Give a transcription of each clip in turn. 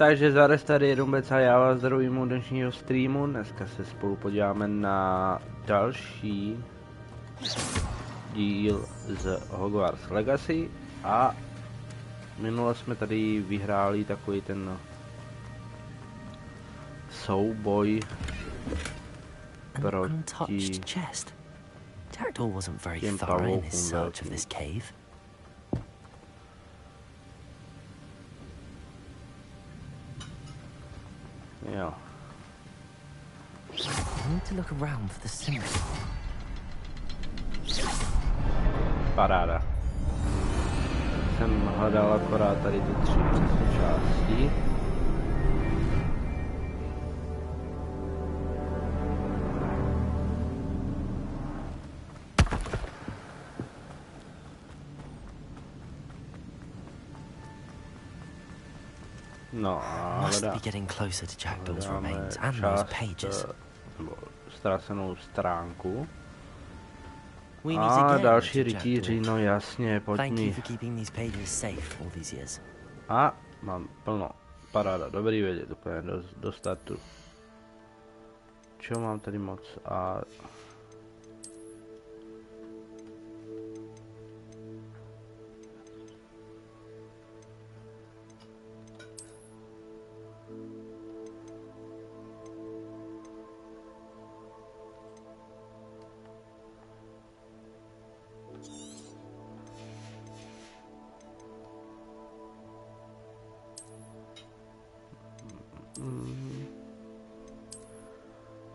Takže zaraz tady Jedumbec a já vás zdravím u dnešního streamu. Dneska se spolu podíváme na další díl z Hogwarts Legacy a minule jsme tady vyhráli takový ten souboj proti těm pavoukům velkým. Jo. Paráda. Jsem hledal akorát tady ty 3 části. No a hledáme část, nebo ztracenou stránku. A další rytíři, no jasně, pojď mi. A mám plno. Paráda, dobrý vědět, úplně do startu. Čeho mám tady moc? A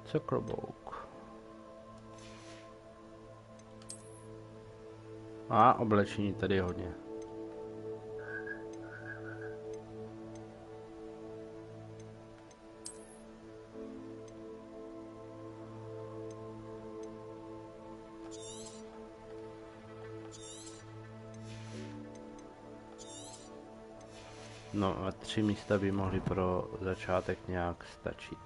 co klobouk. A oblečení tady je hodně. No a 3 místa by mohly pro začátek nějak stačit.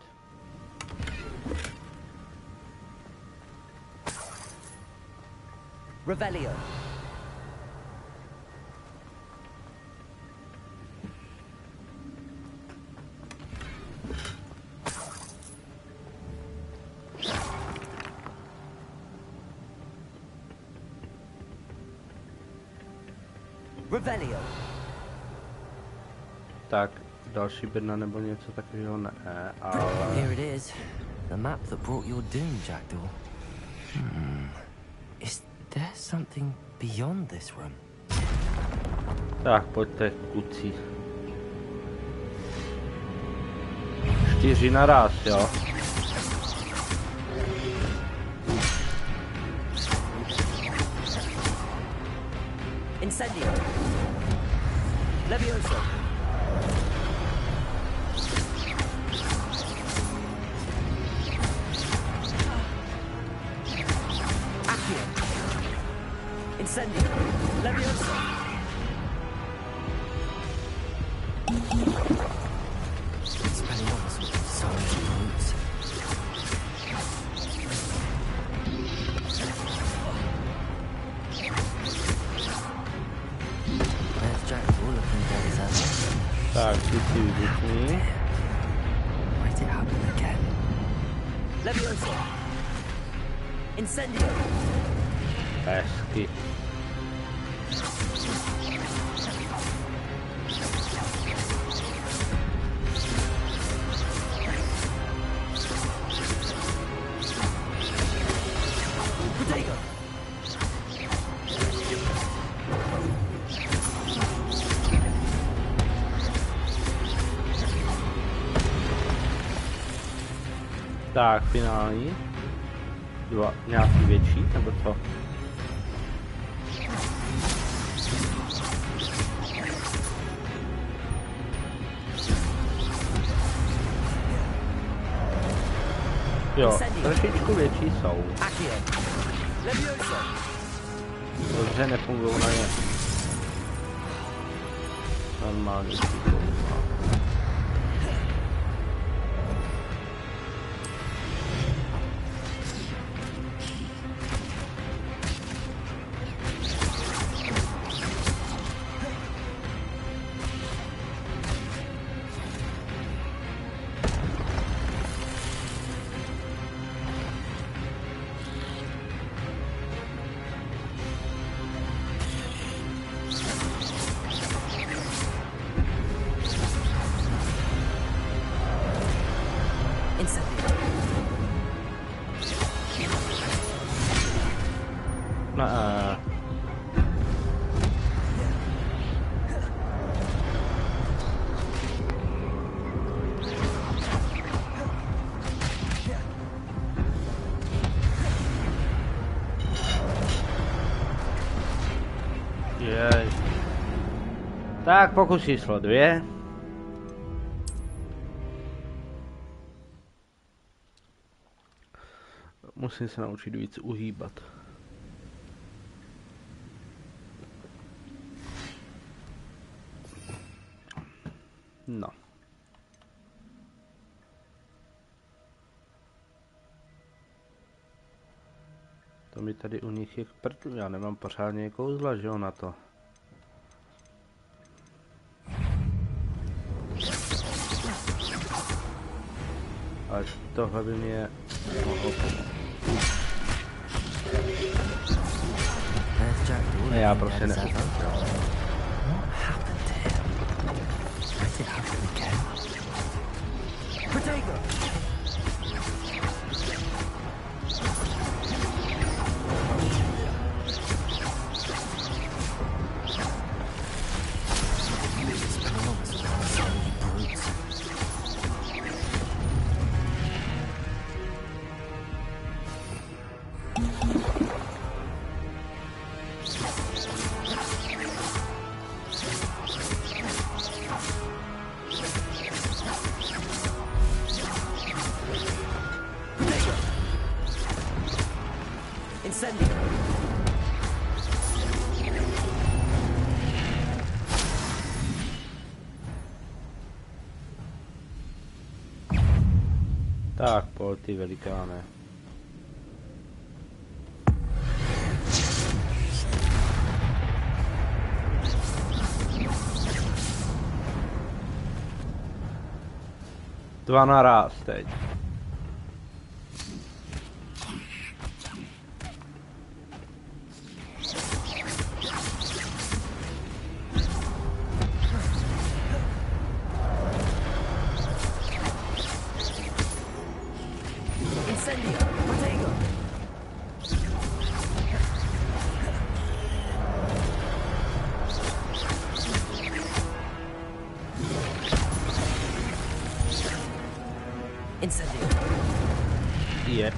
Revelio. Revelio. Tak, další bedna nebo něco takového ne, ale... Here it is. The map that brought your doom, Jackdaw. Is there something beyond this room? Tak, pojďte, kluci. 4 naraz, jo? Incendio. Levioso. Incendio. Levioso. Expelliarmus with so many roots. There's Jackdaw looking dead as ever. Tak, ty si vybuchni. Why did it happen again? Levioso. Incendio. Hezky. Tak, finální. 2, nějaký větší, nebo co? Jo, trošičku větší jsou. Dobře, nefungují na ně. Normálně. Jej. Tak pokus číslo 2. Musím se naučit víc uhýbat. No. To mi tady u nich je k prdu, já nemám pořádně kouzla, že jo, na to. Ale tohle by mě mohlo pomoct. Ne, já prostě ne. Tak, pojď ty velikáne. Dva naraz teď. Yep.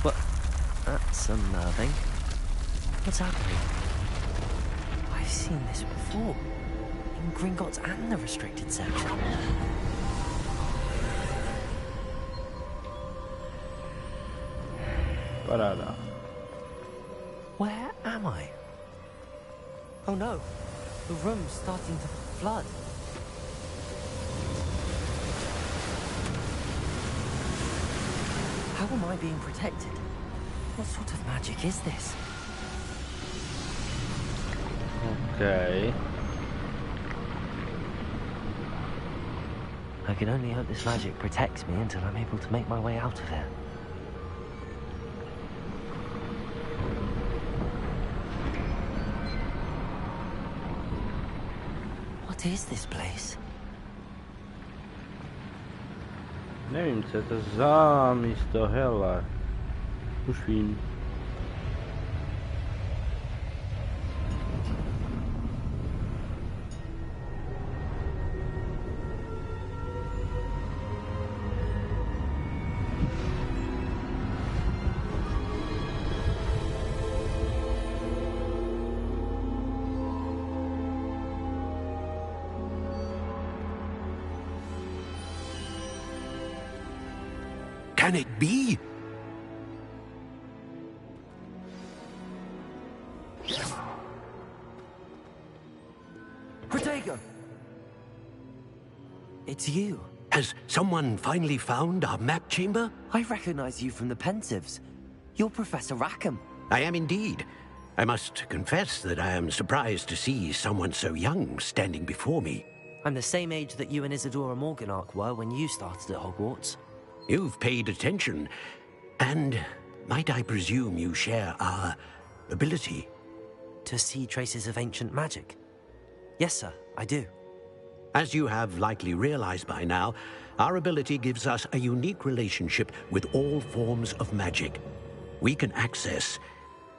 What? That's unnerving. What's happening? I've seen this before. In Gringotts and the restricted section. Paráda. Where am I? Oh no, the room's starting to flood. How am I being protected? What sort of magic is this? Okay. I can only hope this magic protects me until I'm able to make my way out of here. What is this place? Nevím, co je to za místo, hele. Už vím. Can it be? Protego! It's you. Has someone finally found our map chamber? I recognize you from the Pensives. You're Professor Rackham. I am indeed. I must confess that I am surprised to see someone so young standing before me. I'm the same age that you and Isadora Morganach were when you started at Hogwarts. You've paid attention, and might I presume you share our ability? To see traces of ancient magic? Yes, sir, I do. As you have likely realized by now, our ability gives us a unique relationship with all forms of magic. We can access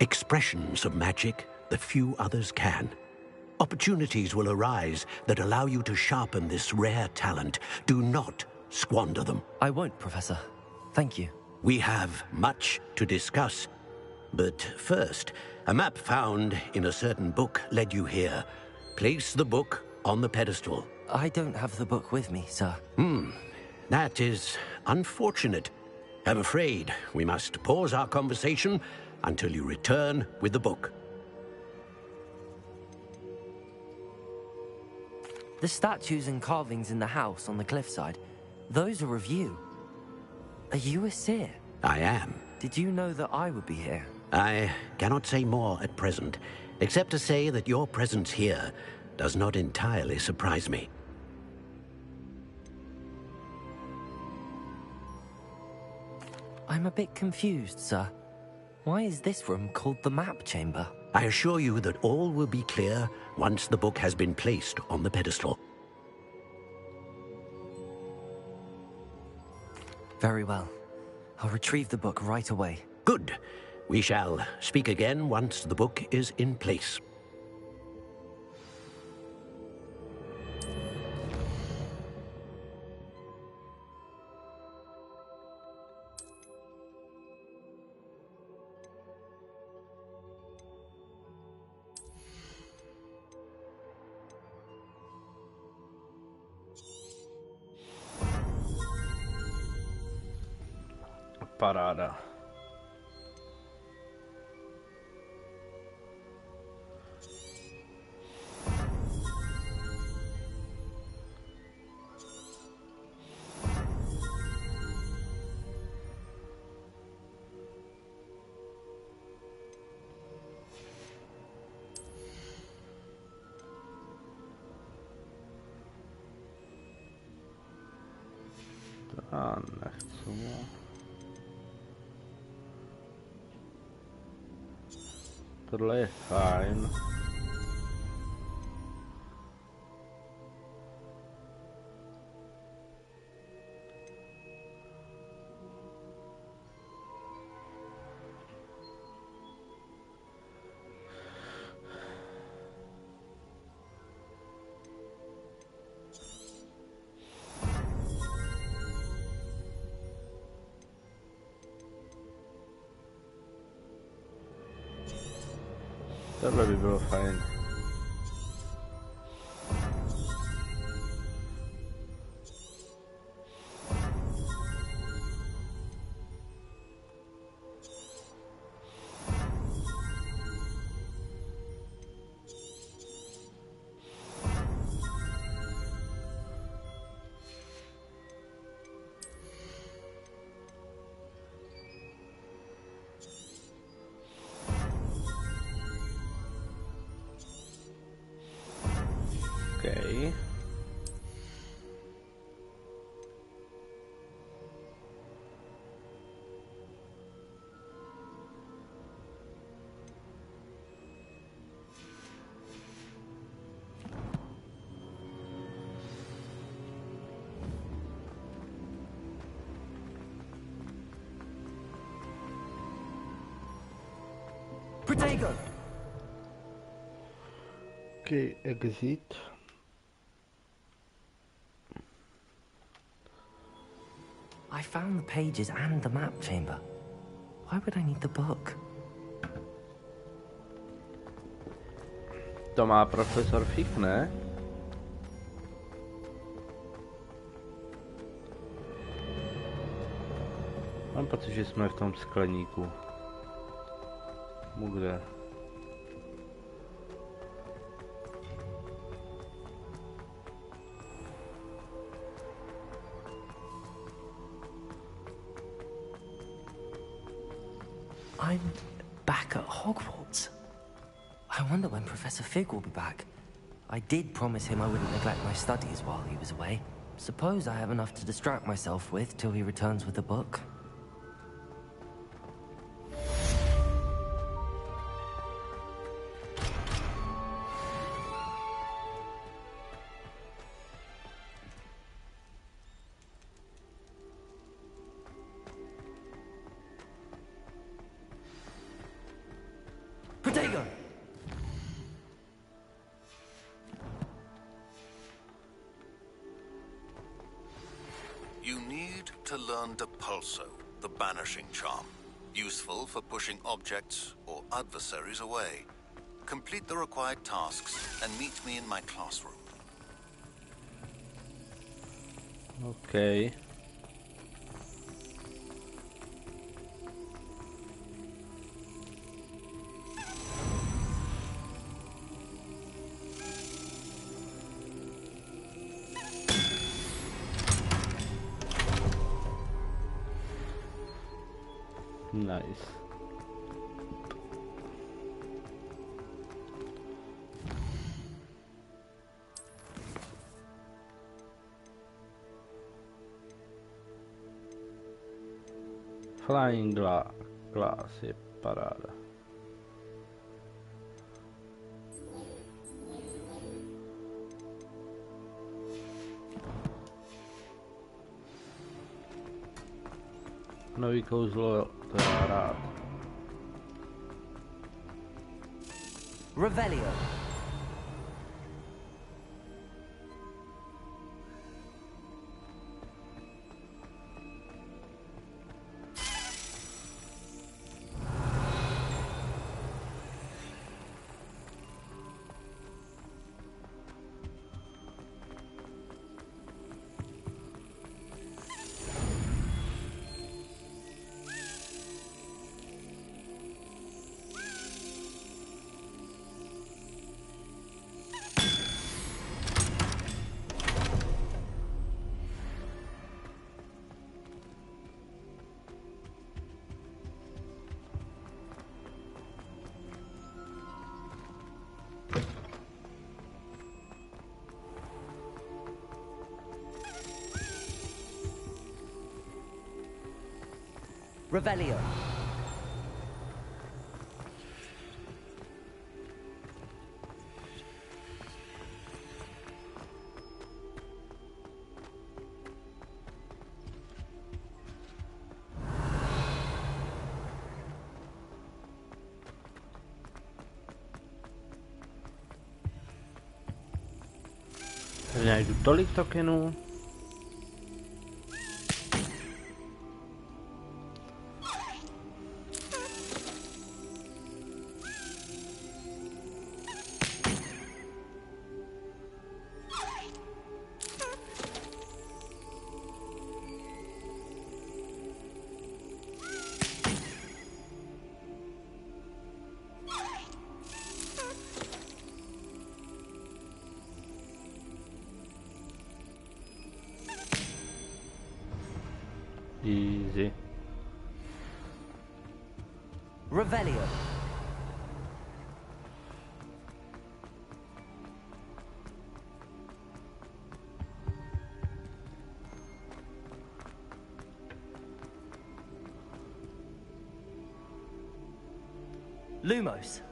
expressions of magic that few others can. Opportunities will arise that allow you to sharpen this rare talent. Do not squander them. I won't, Professor. Thank you. We have much to discuss. But first, a map found in a certain book led you here. Place the book on the pedestal. I don't have the book with me, sir. That is unfortunate. I'm afraid we must pause our conversation until you return with the book. The statues and carvings in the house on the cliffside, those are of you. Are you a seer? I am. Did you know that I would be here? I cannot say more at present, except to say that your presence here does not entirely surprise me. I'm a bit confused, sir. Why is this room called the map chamber? I assure you that all will be clear once the book has been placed on the pedestal. Very well. I'll retrieve the book right away. Good. We shall speak again once the book is in place. Paráda. Nechci mu. Tohle je fajn. Tohle by bylo fajn. Okay. Protego! Okay, exit. I found the pages and the map chamber. Why would I need the book? To má profesor Fig, ne? Mám pocit, že jsme v tom skleníku. Kde? I'm back at Hogwarts. I wonder when Professor Fig will be back. I did promise him I wouldn't neglect my studies while he was away. Suppose I have enough to distract myself with till he returns with the book. You need to learn Depulso, the banishing charm. Useful for pushing objects or adversaries away. Complete the required tasks and meet me in my classroom. Okay. Nice. Flying glass je paráda. Nový kouzlo, to já rád. Revelio. Revelio. Najdu tolik tokenů. Easy. Revelio. Lumos.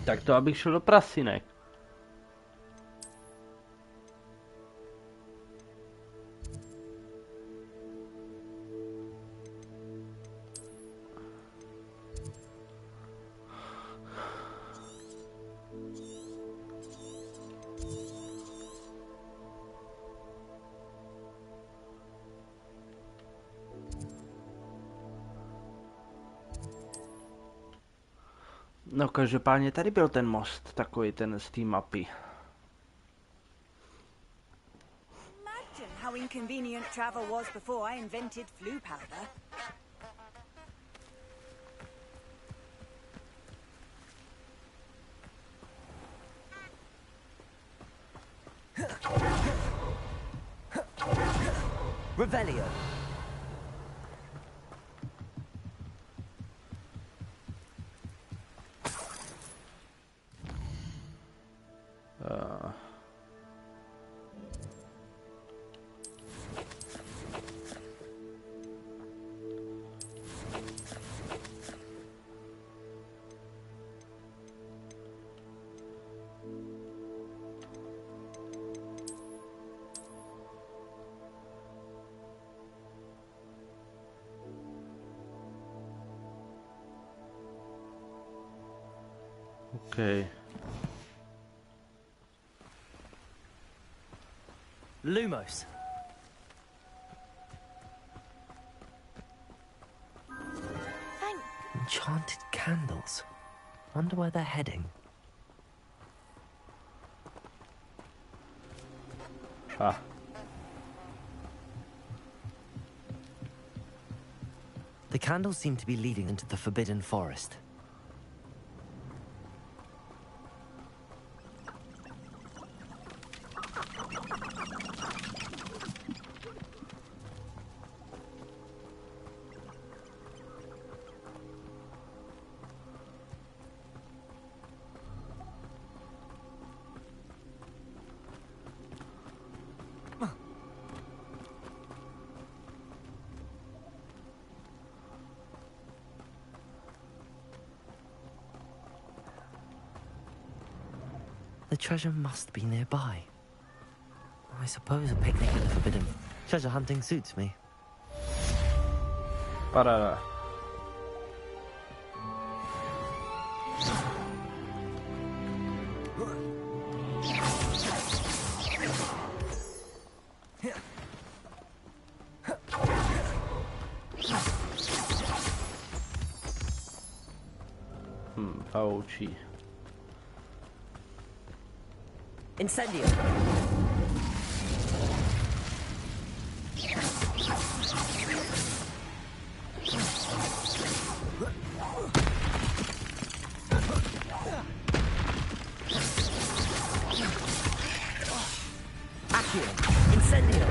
Tak to abych šel do prasinek. No každopádně tady byl ten most, takový ten z té mapy. Imagine how inconvenient travel was before I invented flu powder. Revelio. Okay. Lumos. Enchanted candles. Wonder where they're heading. Ah. The candles seem to be leading into the Forbidden Forest. The treasure must be nearby. I suppose a picnic in the Forbidden... Treasure hunting suits me. Para. Paučí. Incendio. Accio. Incendio.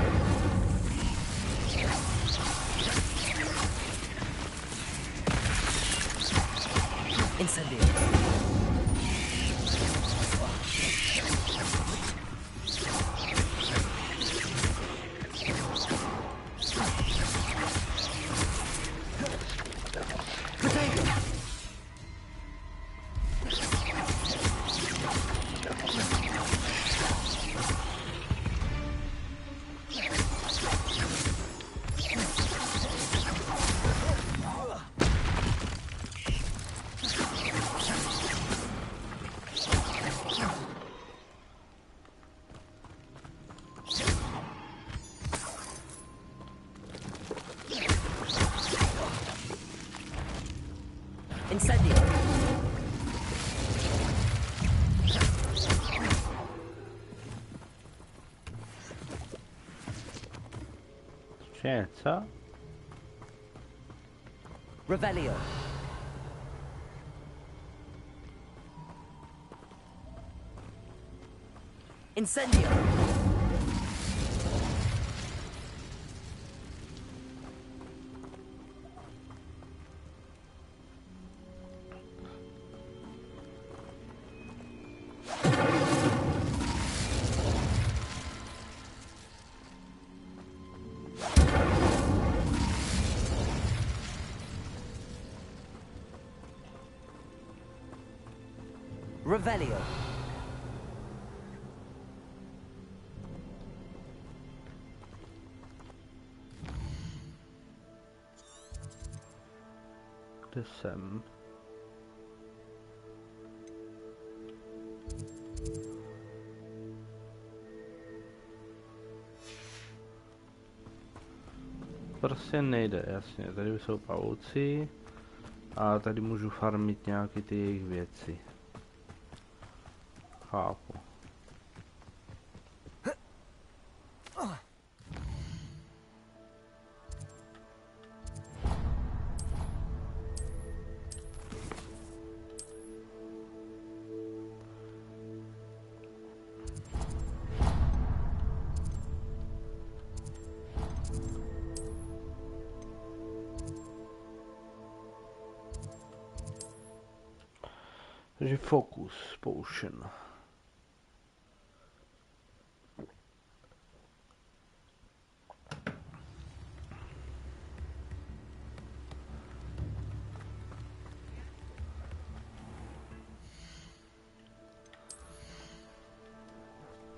Incendio. Incendio. Scienza. Revelio. Incendio. Revelio. Kde jsem? Prostě nejde, jasně. Tady jsou pavouci a tady můžu farmit nějaké ty jejich věci. Chápu. Takže focus potion.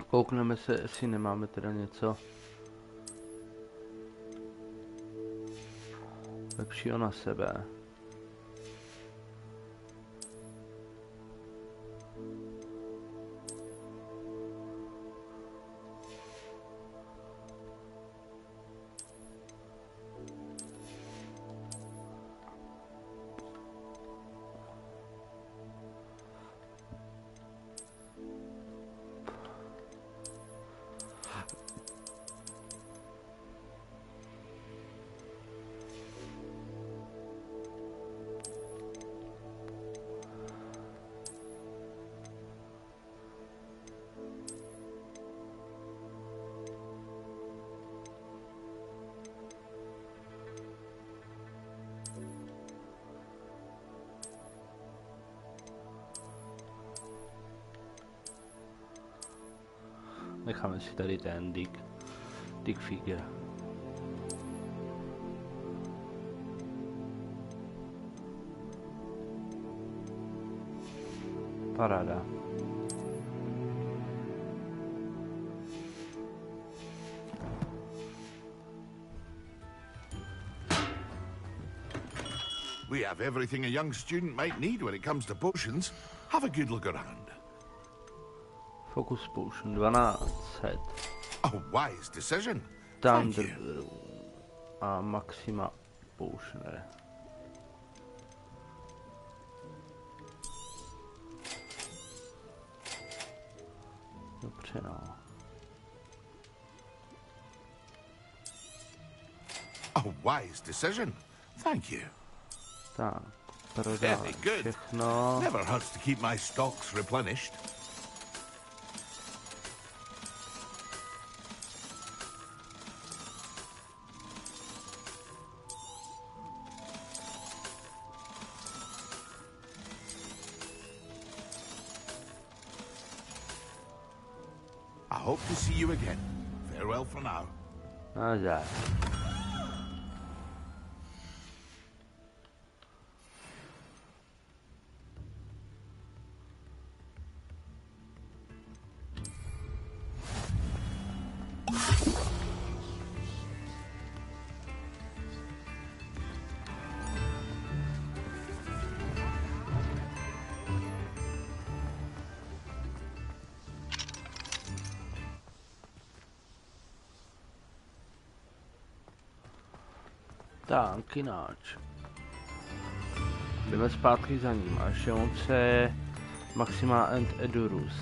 Koukneme se, jestli nemáme teda něco lepšího na sebe. Necháme si tady ten dig figure. Paráda. We have everything a young student might need when it comes to potions. Have a good look around. Focus potion 1200. A wise decision. Thank Thunder you. a maxima potion. Dobře, no. A wise decision. Thank you. Tak, prodám Very good. všechno. Never hurts to keep my stocks replenished. I hope to see you again. Farewell for now. Nazdar. Tak, jináč. Jdeme zpátky za ním, až on se Maxima and Edurus.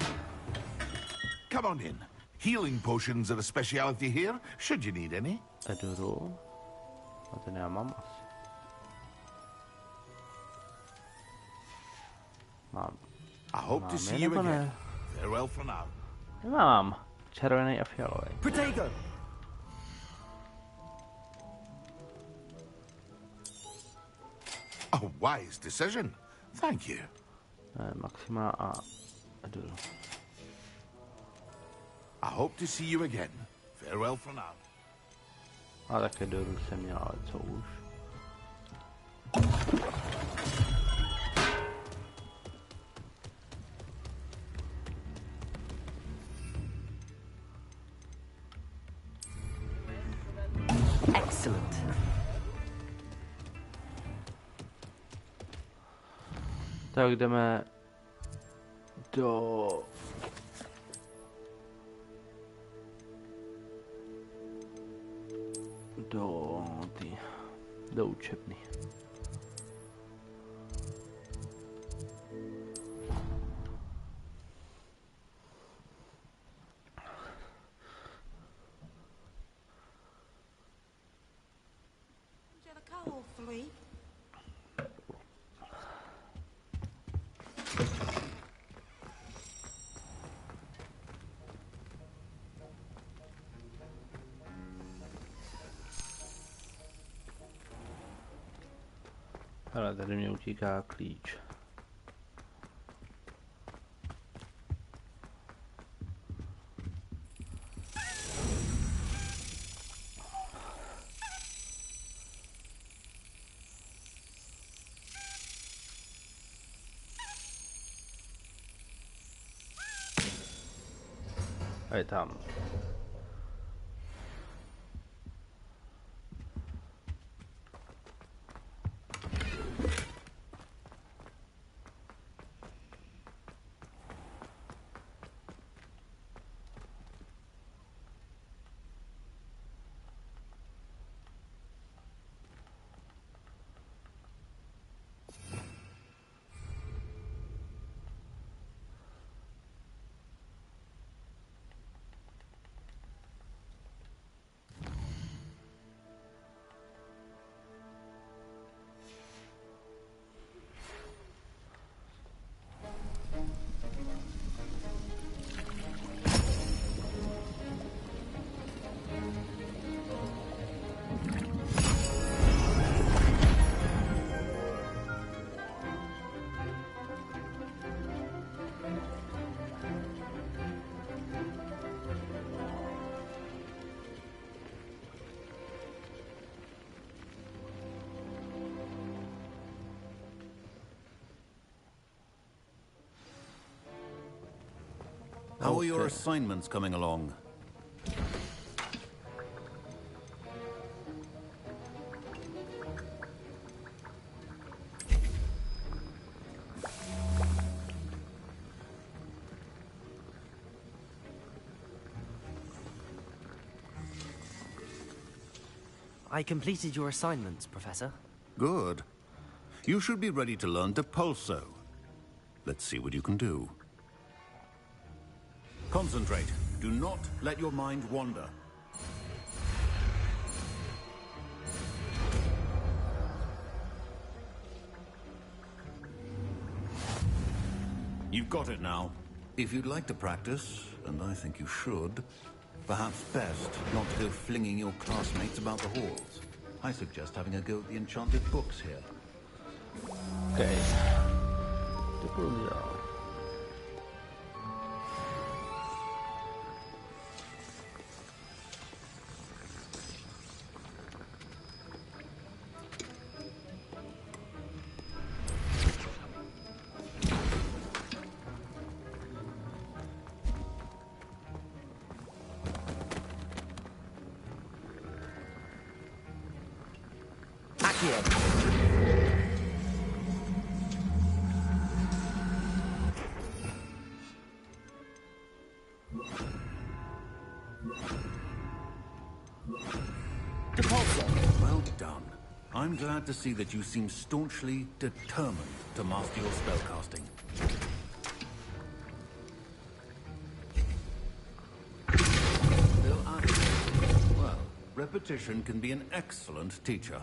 Come on in. Healing potions are a speciality here, should you need any. Eduru? A ten já mám asi. Mám. I hope to see you again. Farewell for now. Nemám. Červený a fialový. Protego! A wise decision. Thank you. Maxima a Eduru. I hope to see you again. Farewell for now. A tak Eduru jsem měl, ale co už. Excellent. Tak jdeme do učebny. Ale tady mě utíká klíč. A je tam. How are your assignments coming along? I completed your assignments, Professor. Good. You should be ready to learn Depulso. Let's see what you can do. Concentrate. Do not let your mind wander. You've got it now. If you'd like to practice, and I think you should, perhaps best not to go flinging your classmates about the halls. I suggest having a go at the enchanted books here. Okay. Depulso. Well done. I'm glad to see that you seem staunchly determined to master your spellcasting. Still at it. Well, repetition can be an excellent teacher.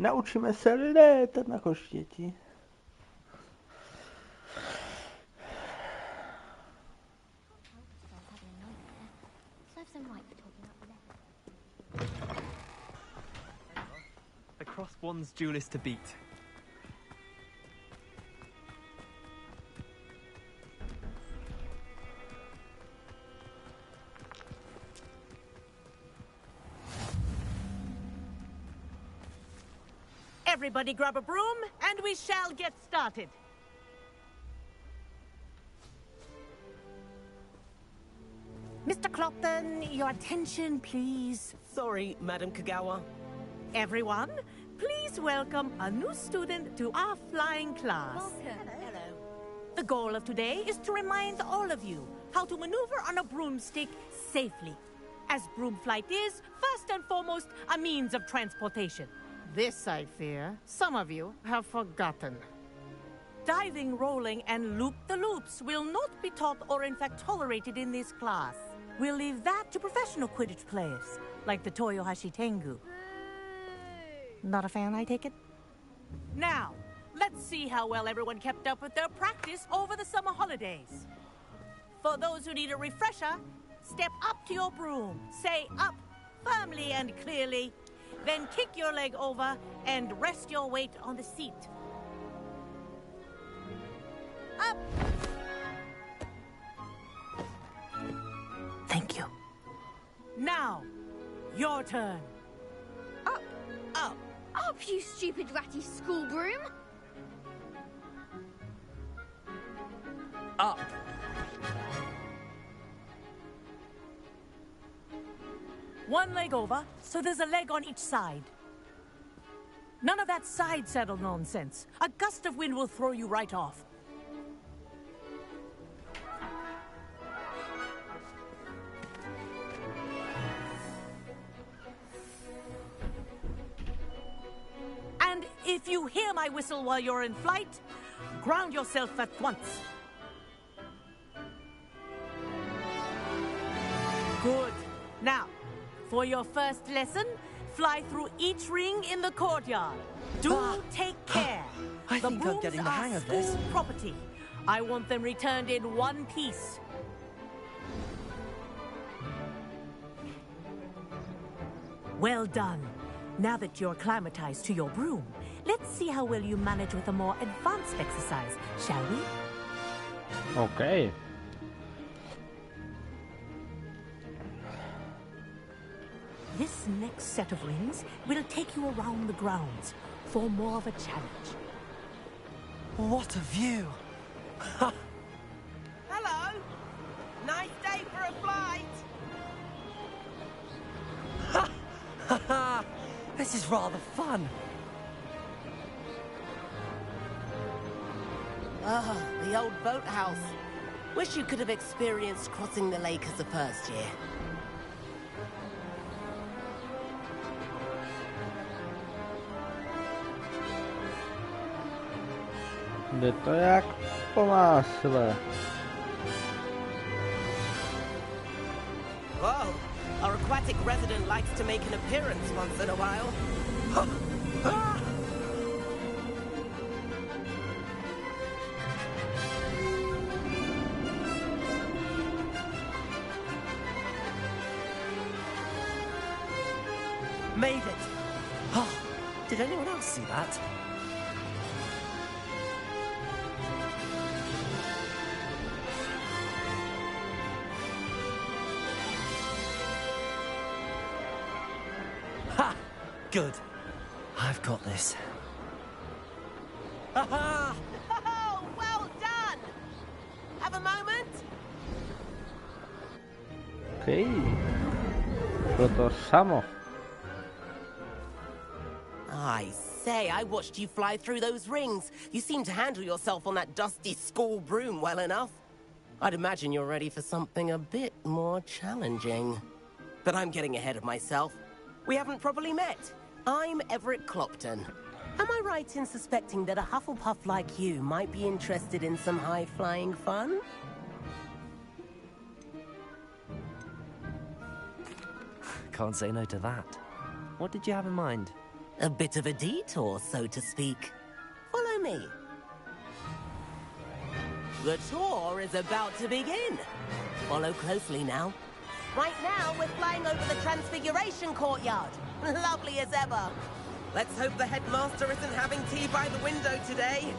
Naučíme se létat na koštěti. The cross one's duelist to beat. Everybody grab a broom, and we shall get started. Mr. Clopton, your attention, please. Sorry, Madam Kagawa. Everyone, please welcome a new student to our flying class. Welcome. Hello. The goal of today is to remind all of you how to maneuver on a broomstick safely, as broom flight is, first and foremost, a means of transportation. This, I fear, some of you have forgotten. Diving, rolling, and loop-the-loops will not be taught or in fact tolerated in this class. We'll leave that to professional Quidditch players, like the Toyohashi Tengu. Not a fan, I take it? Now, let's see how well everyone kept up with their practice over the summer holidays. For those who need a refresher, step up to your broom, say up firmly and clearly, then kick your leg over and rest your weight on the seat. Up! Thank you. Now, your turn. Up. Up. Up, you stupid ratty school broom. Up. One leg over, so there's a leg on each side. None of that side saddle nonsense. A gust of wind will throw you right off. And if you hear my whistle while you're in flight, ground yourself at once. Good. Now, for your first lesson, fly through each ring in the courtyard. Do take care. I think I'm getting the hang of this. School property. I want them returned in one piece. Well done. Now that you're acclimatized to your broom, let's see how well you manage with a more advanced exercise, shall we? Okay. This next set of rings will take you around the grounds for more of a challenge. What a view! Hello! Nice day for a flight! This is rather fun. Ah, the old boathouse. Wish you could have experienced crossing the lake as a first year. Jde to jak po másle. Whoa! Our aquatic resident likes to make an appearance once in a while. Made it! Oh, did anyone else see that? Ha! Good. I've got this. Oh, well done! Have a moment? Okej. To to samo. I say, I watched you fly through those rings. You seem to handle yourself on that dusty school broom well enough. I'd imagine you're ready for something a bit more challenging. But I'm getting ahead of myself. We haven't properly met. I'm Everett Clopton. Am I right in suspecting that a Hufflepuff like you might be interested in some high-flying fun? Can't say no to that. What did you have in mind? A bit of a detour, so to speak. Follow me. The tour is about to begin. Follow closely now. Right now, we're flying over the Transfiguration Courtyard. Lovely as ever. Let's hope the headmaster isn't having tea by the window today.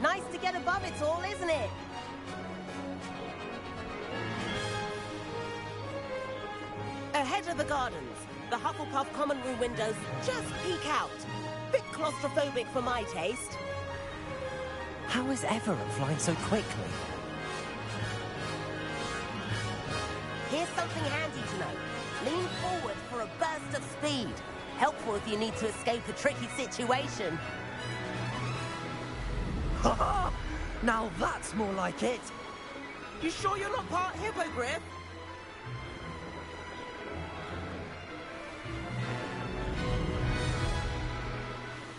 Nice to get above it all, isn't it? Ahead of the gardens, the Hufflepuff common room windows just peek out. Bit claustrophobic for my taste. How is Everett flying so quickly? Here's something handy to know. Lean forward for a burst of speed. Helpful if you need to escape a tricky situation. Now that's more like it. You sure you're not part hippogriff?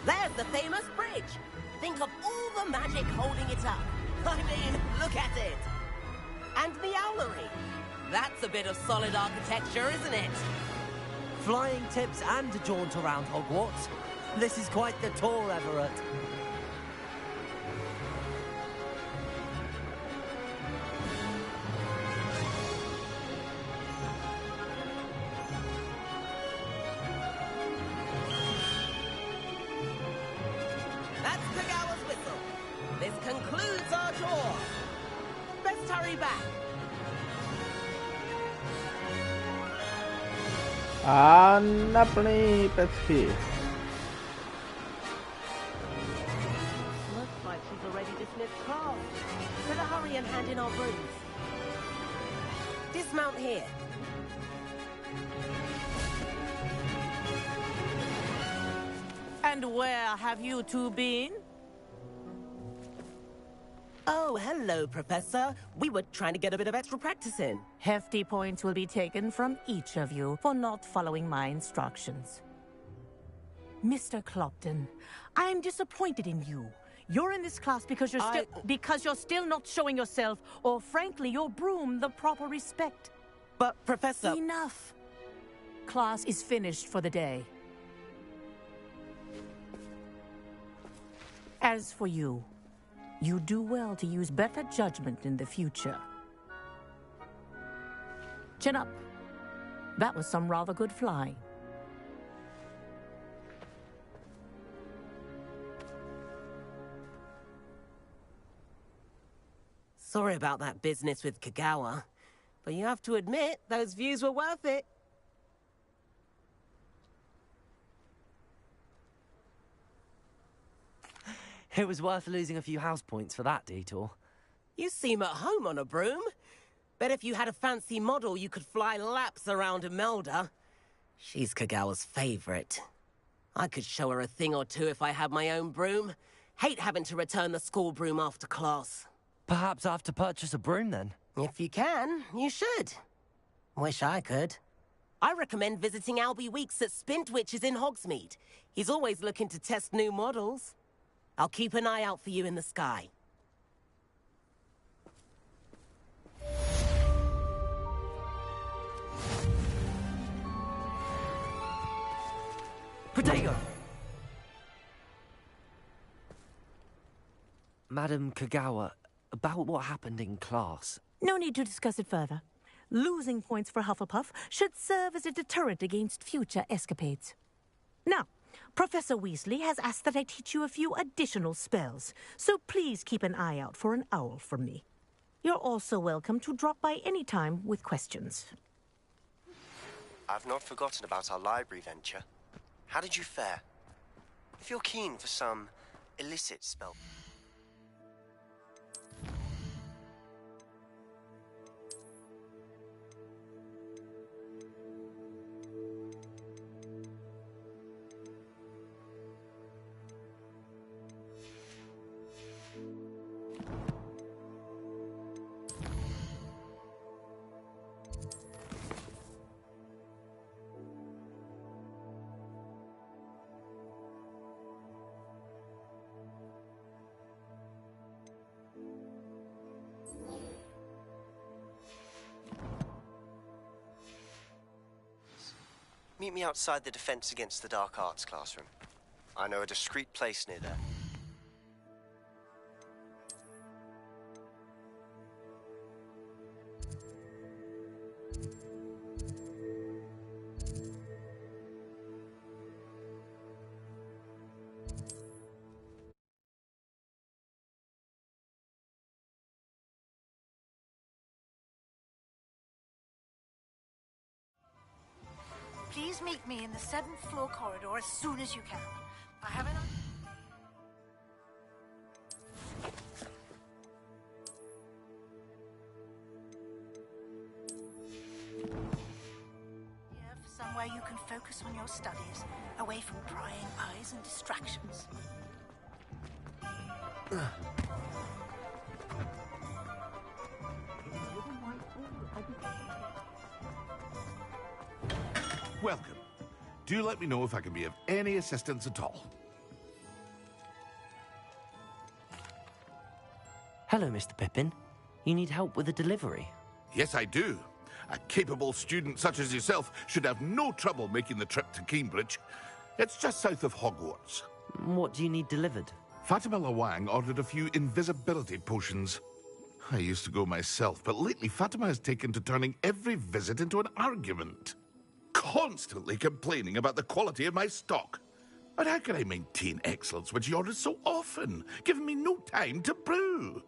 There's the famous bridge. Think of all the magic holding it up. I mean, look at it. And the owlery. That's a bit of solid architecture, isn't it? Flying tips and a jaunt around Hogwarts. This is quite the tour, Everett. That's Kagawa's whistle. This concludes our tour. Best hurry back. A naplní pecky. Looks like she's already dismissed class. Better hurry and hand in our brooms. Dismount here. And where have you two been? Oh, hello, Professor. We were trying to get a bit of extra practice in. Hefty points will be taken from each of you for not following my instructions. Mr. Clopton, I am disappointed in you. You're in this class because you're still not showing yourself, or frankly, your broom the proper respect. But, Professor... Enough. Class is finished for the day. As for you, you do well to use better judgment in the future. Chin up. That was some rather good flying. Sorry about that business with Kagawa, but you have to admit, those views were worth it. It was worth losing a few house points for that detour. You seem at home on a broom. Bet if you had a fancy model, you could fly laps around Imelda. She's Kagawa's favorite. I could show her a thing or two if I had my own broom. Hate having to return the school broom after class. Perhaps I have to purchase a broom then? If you can, you should. Wish I could. I recommend visiting Albie Weeks at Spintwitches in Hogsmeade. He's always looking to test new models. I'll keep an eye out for you in the sky. Protego! Madam Kagawa, about what happened in class. No need to discuss it further. Losing points for Hufflepuff should serve as a deterrent against future escapades. Now, Professor Weasley has asked that I teach you a few additional spells, so please keep an eye out for an owl from me. You're also welcome to drop by any time with questions. I've not forgotten about our library venture. How did you fare? If you're keen for some illicit spell... Meet me outside the Defense Against the Dark Arts classroom. I know a discreet place near there. Please meet me in the 7th floor corridor as soon as you can. I have an... Here for somewhere you can focus on your studies, away from prying eyes and distractions. Welcome. Do let me know if I can be of any assistance at all. Hello, Mr. Pippin. You need help with a delivery? Yes, I do. A capable student such as yourself should have no trouble making the trip to Cambridge. It's just south of Hogwarts. What do you need delivered? Fatima Lawang ordered a few invisibility potions. I used to go myself, but lately Fatima has taken to turning every visit into an argument. Constantly complaining about the quality of my stock. But how can I maintain excellence when she orders so often, giving me no time to brew?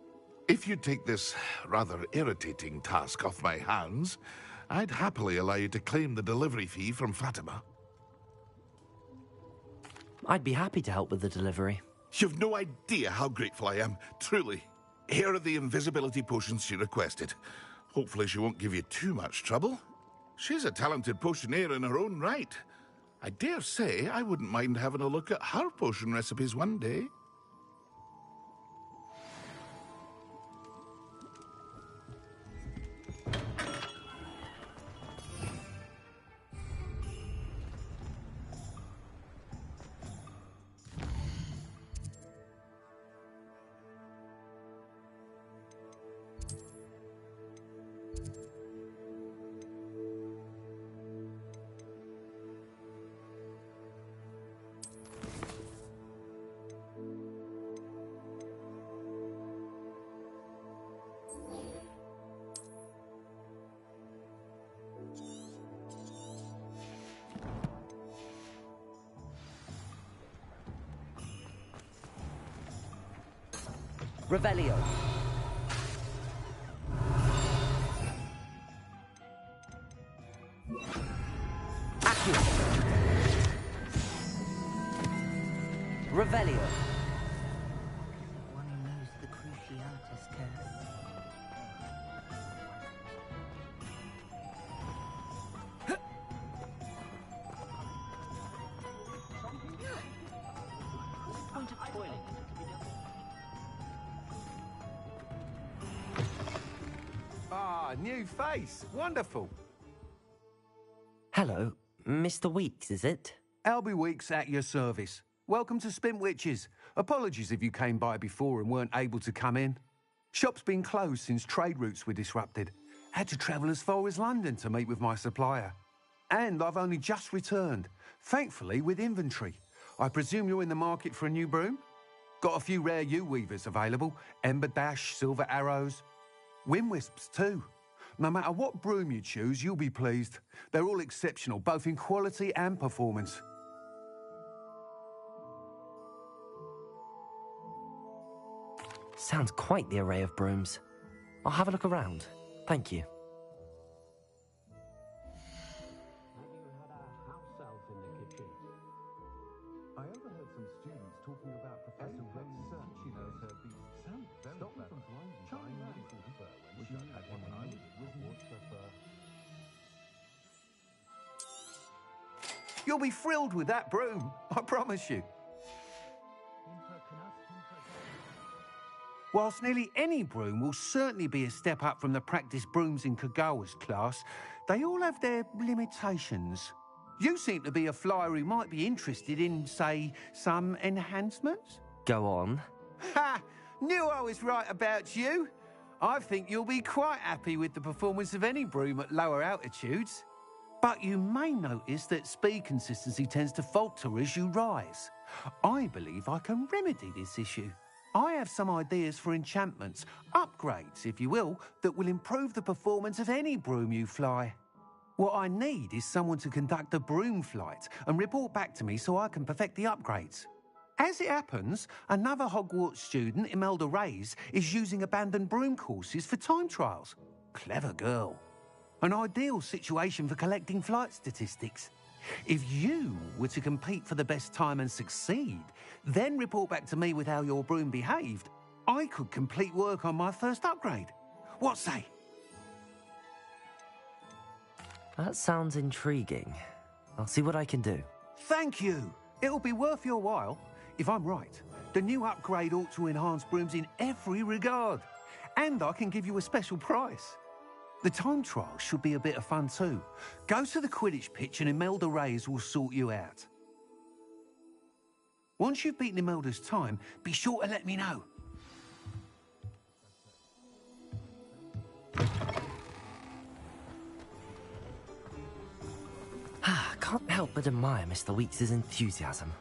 If you take this rather irritating task off my hands, I'd happily allow you to claim the delivery fee from Fatima. I'd be happy to help with the delivery. You've no idea how grateful I am, truly. Here are the invisibility potions she requested. Hopefully she won't give you too much trouble. She's a talented potioneer in her own right. I dare say I wouldn't mind having a look at her potion recipes one day. Revelio. Accio. Revelio. One who knows the Cruciatus curse. Point of toilet. Ah, new face. Wonderful. Hello, Mr. Weeks, is it? Albie Weeks at your service. Welcome to Spintwitches. Apologies if you came by before and weren't able to come in. Shop's been closed since trade routes were disrupted. Had to travel as far as London to meet with my supplier. And I've only just returned, thankfully with inventory. I presume you're in the market for a new broom? Got a few rare U-weavers available. Ember Dash, Silver Arrows. Wind Wisps too. No matter what broom you choose, you'll be pleased. They're all exceptional, both in quality and performance. Sounds quite the array of brooms. I'll have a look around. Thank you. I overheard some students talking about Professor Rose teaching us her beast. Stop me from buying medical fur when she had one when I was at Hogwarts. You'll be thrilled with that broom, I promise you. Whilst nearly any broom will certainly be a step up from the practice brooms in Kagawa's class, they all have their limitations. You seem to be a flyer who might be interested in, say, some enhancements? Go on. Ha! Knew I was right about you. I think you'll be quite happy with the performance of any broom at lower altitudes. But you may notice that speed consistency tends to falter as you rise. I believe I can remedy this issue. I have some ideas for enchantments, upgrades, if you will, that will improve the performance of any broom you fly. What I need is someone to conduct a broom flight and report back to me so I can perfect the upgrades. As it happens, another Hogwarts student, Imelda Reyes, is using abandoned broom courses for time trials. Clever girl. An ideal situation for collecting flight statistics. If you were to compete for the best time and succeed, then report back to me with how your broom behaved, I could complete work on my first upgrade. What say? That sounds intriguing. I'll see what I can do. Thank you. It'll be worth your while. If I'm right, the new upgrade ought to enhance brooms in every regard. And I can give you a special price. The time trial should be a bit of fun too. Go to the Quidditch pitch and Imelda Reyes will sort you out. Once you've beaten Imelda's time, be sure to let me know. can't help but admire Mr. Weeks' enthusiasm.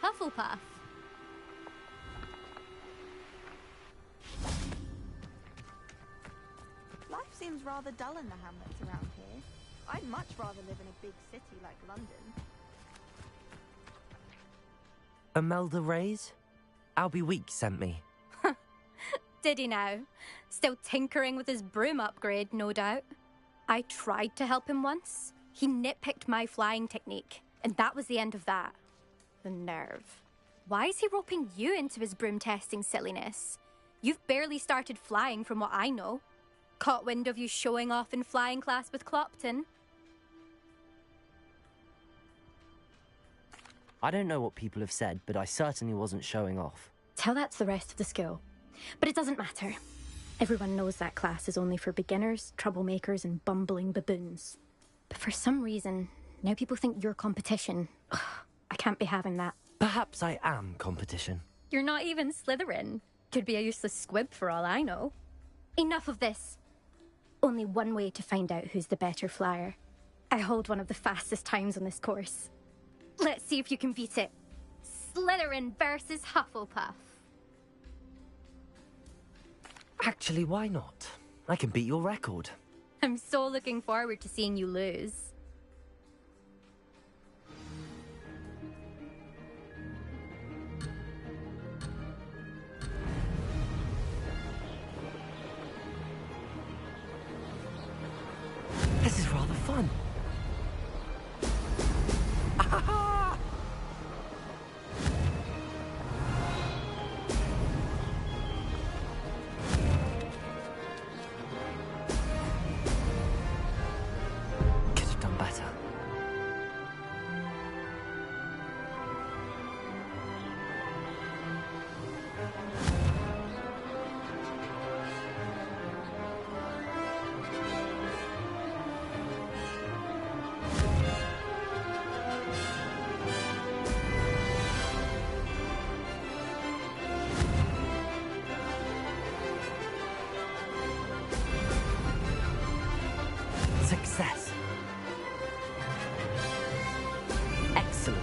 Hufflepuff. Life seems rather dull in the hamlets around here. I'd much rather live in a big city like London. Imelda Reyes? Albie Weeks sent me. Did he now? Still tinkering with his broom upgrade, no doubt. I tried to help him once. He nitpicked my flying technique, and that was the end of that. The nerve. Why is he roping you into his broom testing silliness? You've barely started flying from what I know. Caught wind of you showing off in flying class with Clopton. I don't know what people have said, but I certainly wasn't showing off. Tell that to the rest of the school. But it doesn't matter. Everyone knows that class is only for beginners, troublemakers, and bumbling baboons. But for some reason, now people think you're competition. Ugh, I can't be having that. Perhaps I am competition. You're not even Slytherin. Could be a useless squib for all I know. Enough of this. Only one way to find out who's the better flyer. I hold one of the fastest times on this course. Let's see if you can beat it. Slytherin versus Hufflepuff. Actually, why not? I can beat your record. I'm so looking forward to seeing you lose. This is rather fun. Could have done better. Success. Excellent.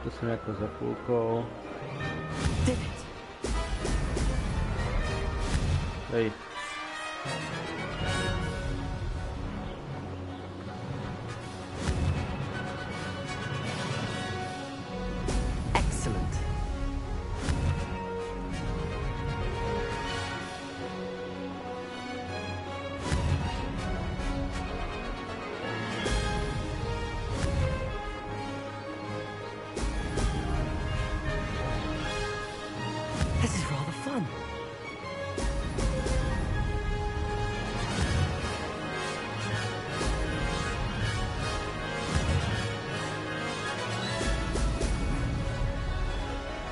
To jsem jako za půlkou. Did it. Hej. Excellent. This is rather fun.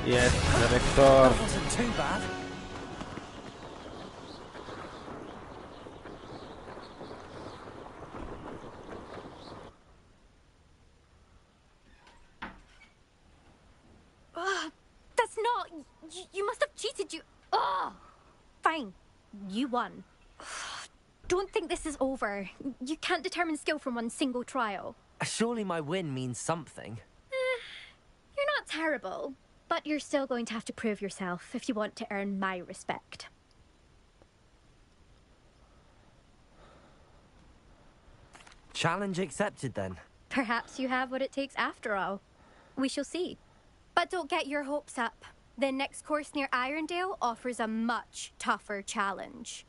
Yes, rektor. That wasn't too bad. You must have cheated, you... Oh! Fine. You won. Don't think this is over. You can't determine skill from one single trial. Surely my win means something. You're not terrible, but you're still going to have to prove yourself if you want to earn my respect. Challenge accepted, then. Perhaps you have what it takes after all. We shall see. But don't get your hopes up. The next course near Irondale offers a much tougher challenge.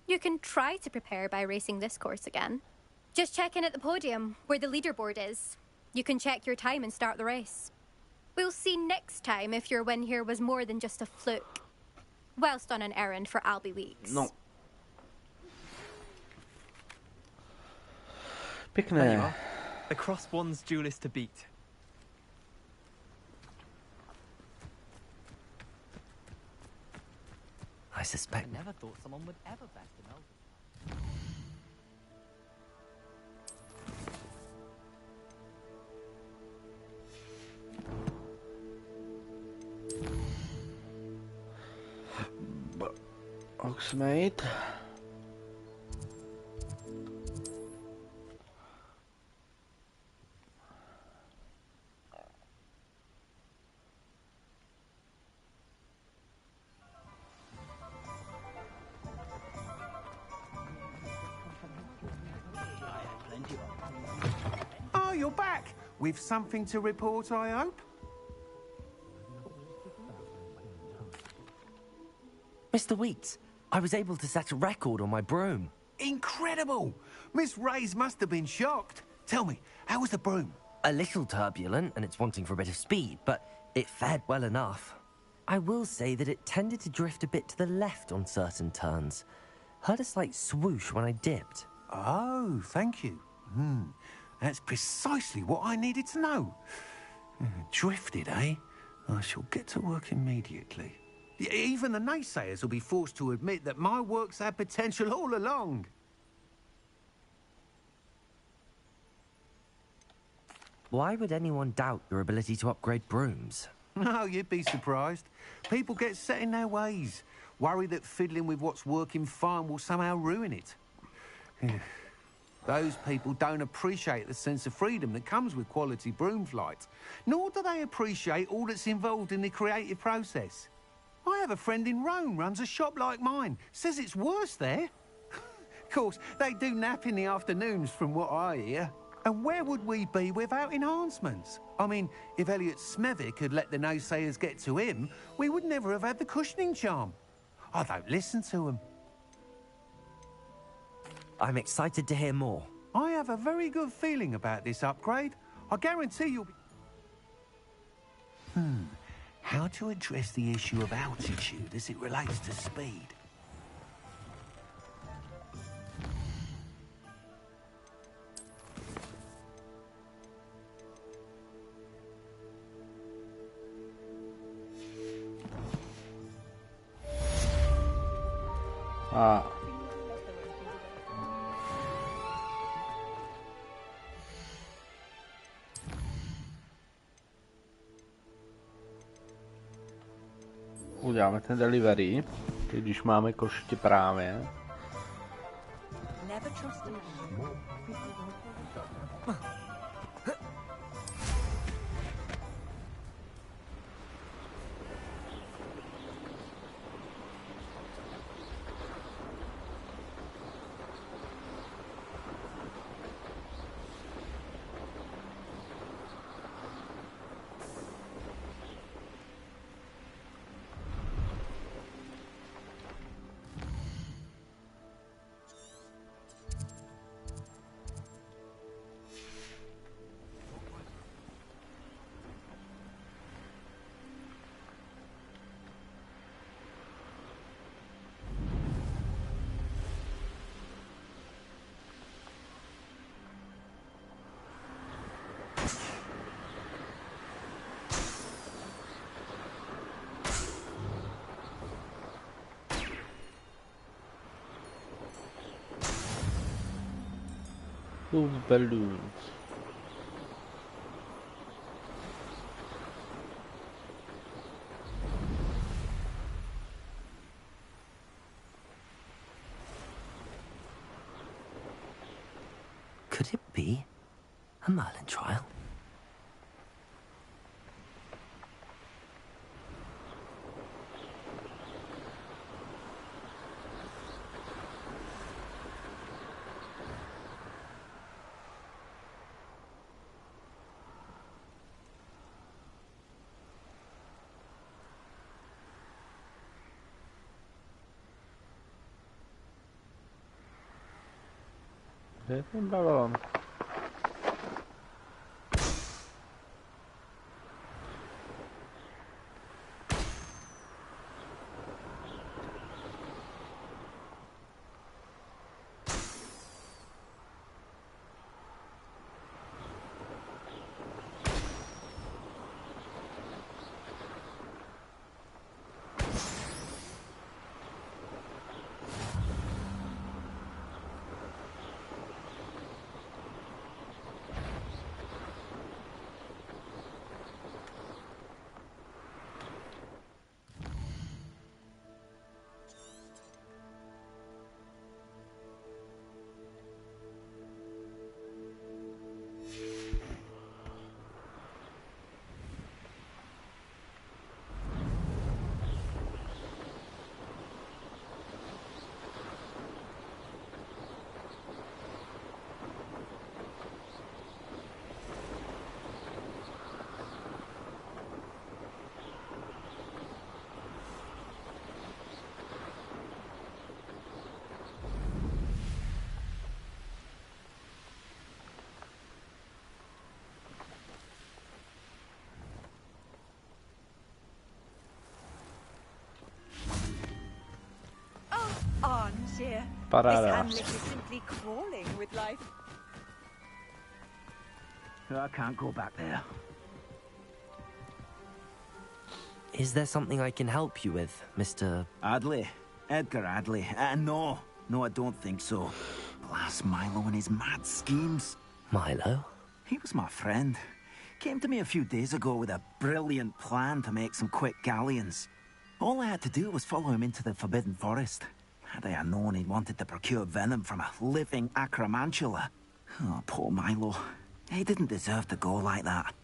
You can try to prepare by racing this course again. Just check in at the podium, where the leaderboard is. You can check your time and start the race. We'll see next time if your win here was more than just a fluke. Whilst on an errand for Albie Weeks. No. There you are. The Crosswands duelist to beat. I suspect... I never thought someone would ever bet an elder. Oxmate. Oh, you're back! With something to report, I hope? Mr. Weeks, I was able to set a record on my broom. Incredible! Miss Reyes must have been shocked. Tell me, how was the broom? A little turbulent, and it's wanting for a bit of speed, but it fared well enough. I will say that it tended to drift a bit to the left on certain turns. Heard a slight swoosh when I dipped. Oh, thank you. That's precisely what I needed to know. Drifted, eh? I shall get to work immediately. Even the naysayers will be forced to admit that my work's had potential all along. Why would anyone doubt your ability to upgrade brooms? No, you'd be surprised. People get set in their ways, worry that fiddling with what's working fine will somehow ruin it. Those people don't appreciate the sense of freedom that comes with quality broom flight, nor do they appreciate all that's involved in the creative process. I have a friend in Rome runs a shop like mine. Says it's worse there. Of course, they do nap in the afternoons from what I hear. And where would we be without enhancements? I mean, if Elliot Smethwick had let the naysayers get to him, we would never have had the cushioning charm. I don't listen to them. I'm excited to hear more. I have a very good feeling about this upgrade. I guarantee you'll be... How to address the issue of altitude as it relates to speed? Uděláme ten delivery, když máme koště právě. Never trust a man. Those balloons. A Merlin trial? Kde je ten balón? Armchair. Paráda. This hamlet is simply crawling with life. I can't go back there. Is there something I can help you with, Mr. Adley? Edgar Adley? No, I don't think so. Blast Milo and his mad schemes. Milo? He was my friend. Came to me a few days ago with a brilliant plan to make some quick galleons. All I had to do was follow him into the Forbidden Forest. Had I known he'd wanted to procure venom from a living acromantula. Oh, poor Milo. He didn't deserve to go like that.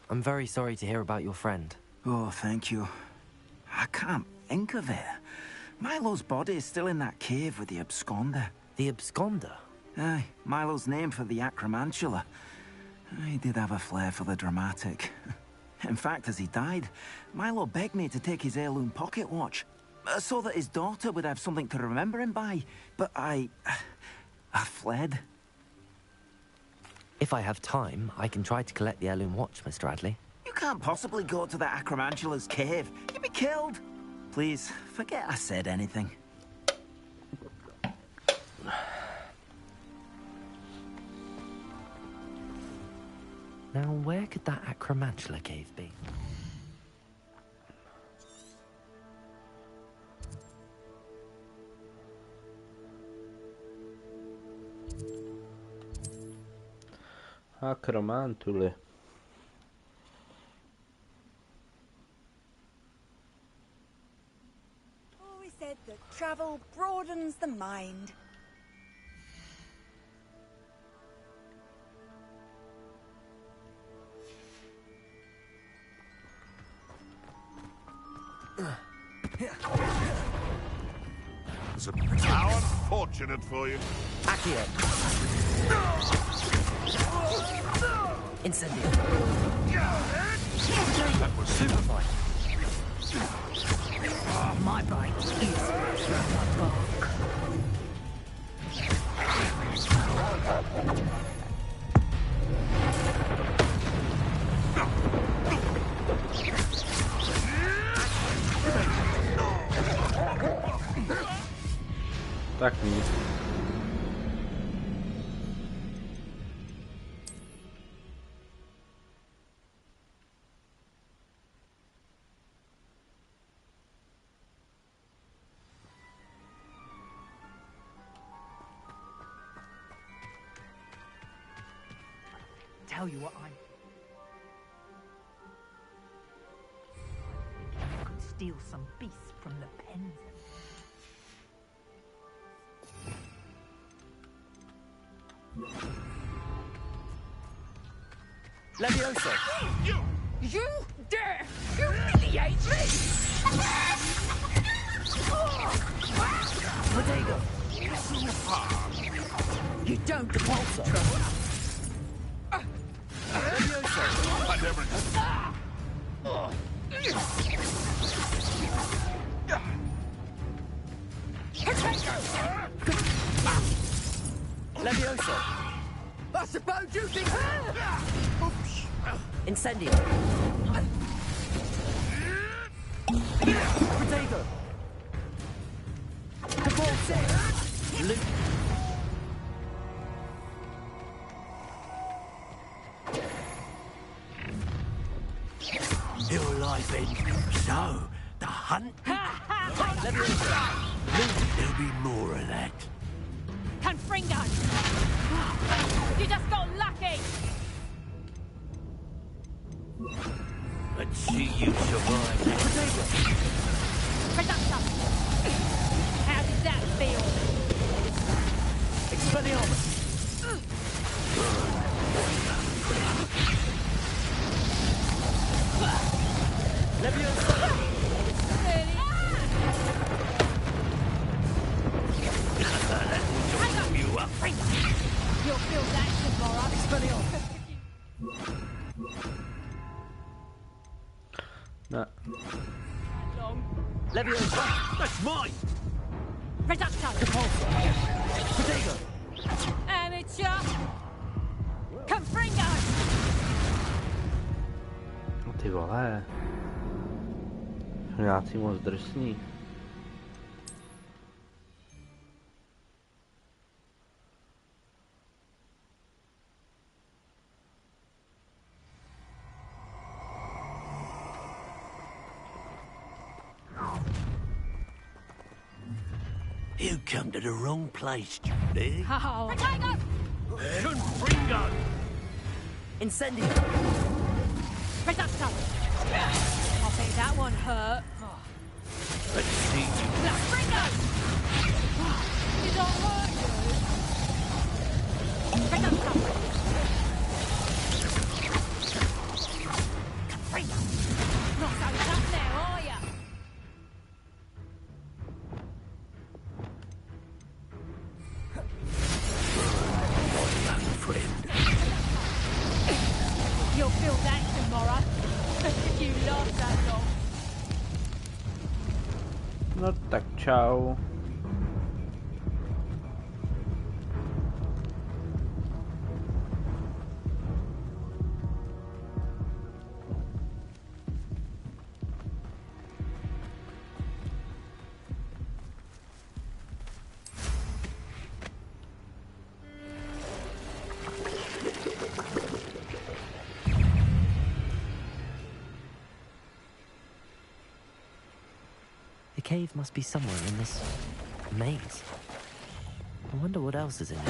I'm very sorry to hear about your friend. Oh, thank you. I can't think of it. Milo's body is still in that cave with the absconder. The absconder? Aye, Milo's name for the acromantula. He did have a flair for the dramatic. In fact, as he died, Milo begged me to take his heirloom pocket watch, so that his daughter would have something to remember him by. But I fled. If I have time, I can try to collect the heirloom watch, Mr. Adley. You can't possibly go to the acromantula's cave. You'd be killed. Please, forget I said anything. Now, where could that acromantula cave be? Akromantule. Always said that travel broadens the mind. How unfortunate for you. Accio. Incendio. That was super fine. My bite is bark. Tak nic. Tell you what, I could steal some beasts from the pens. Levioso! You dare humiliate me! Protego! You don't Repulsor! Levioso! I never... Levioso! I suppose you think... Incendio! Protego! Repulsor! Loot! Your life ends. So, the hunt? Levioso! There'll be more of that. Confringo! You just got lucky! Let's see you survive. Reductor! How did that feel? Expelliarmus! Levioso! You up? You'll feel that tomorrow. Expelliarmus! No. Long. Levioso! That's mine! Reductor! Protego! Amateur! Confringo! No ty vole. Jsou nějací moc drsní. You come to the wrong place, Judy. Oh. Protego! Confringo! Incendio! Reductor! I think that one hurt. Let's see you. Confringo! Did I hurt you? Reductor! Confringo! Not so tough now, are ya? You'll feel that tomorrow. If you last that long. No tak čau. The cave must be somewhere in this maze. I wonder what else is in it.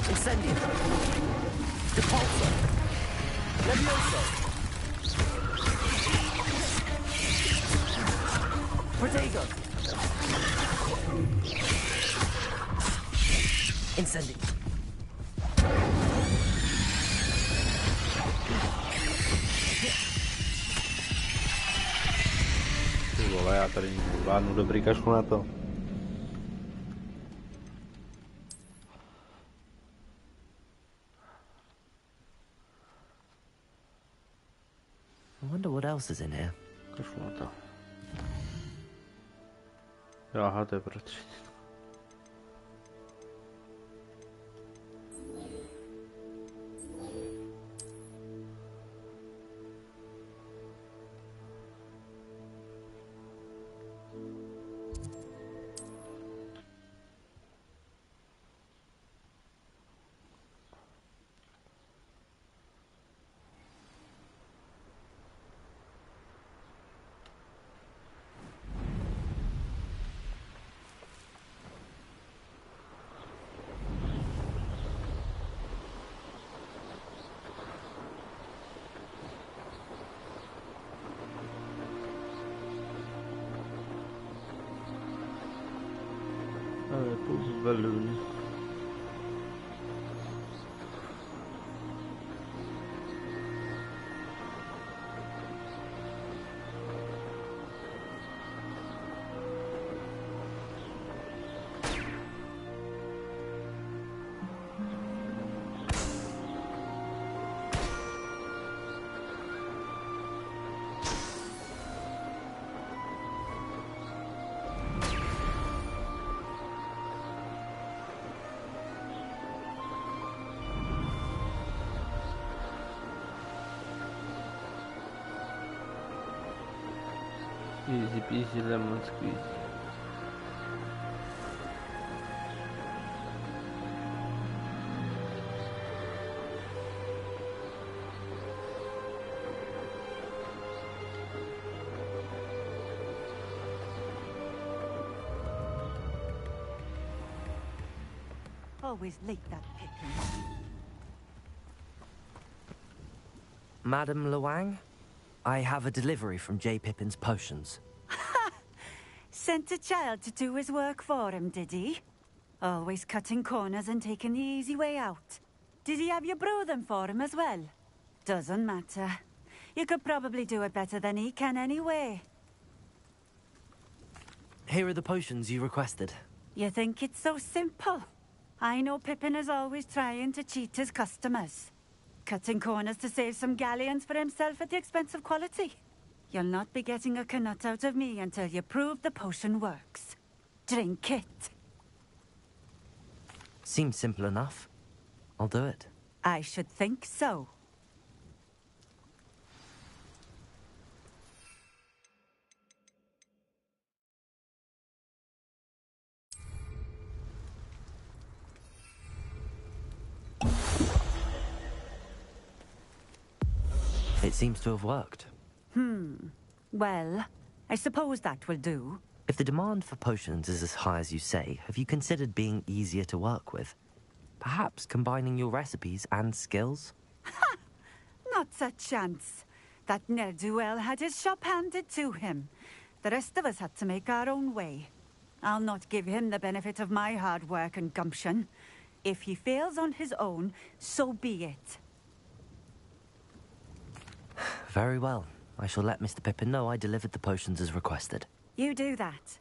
Incendio! Repulsor! Levioso! Protego! Incendio! Ty vole, já tady zvládnu dobrý kašlu na to. I wonder what else is in here. Kašlu na to. Jo, aha, to je proč. balloon. Easy peasy lemon squeezy. Always late, that Pippin. Madam Luang, I have a delivery from J. Pippin's potions. Sent a child to do his work for him, did he? Always cutting corners and taking the easy way out. Did he have you brew them for him as well? Doesn't matter. You could probably do it better than he can anyway. Here are the potions you requested. You think it's so simple? I know Pippin is always trying to cheat his customers. Cutting corners to save some galleons for himself at the expense of quality. You'll not be getting a Komnata out of me until you prove the potion works. Drink it. Seems simple enough. I'll do it. I should think so. It seems to have worked. Well, I suppose that will do. If the demand for potions is as high as you say, have you considered being easier to work with? Perhaps combining your recipes and skills? Ha! Not a chance. That ne'er-do-well had his shop handed to him. The rest of us had to make our own way. I'll not give him the benefit of my hard work and gumption. If he fails on his own, so be it. Very well. I shall let Mr. Pippin know I delivered the potions as requested. You do that.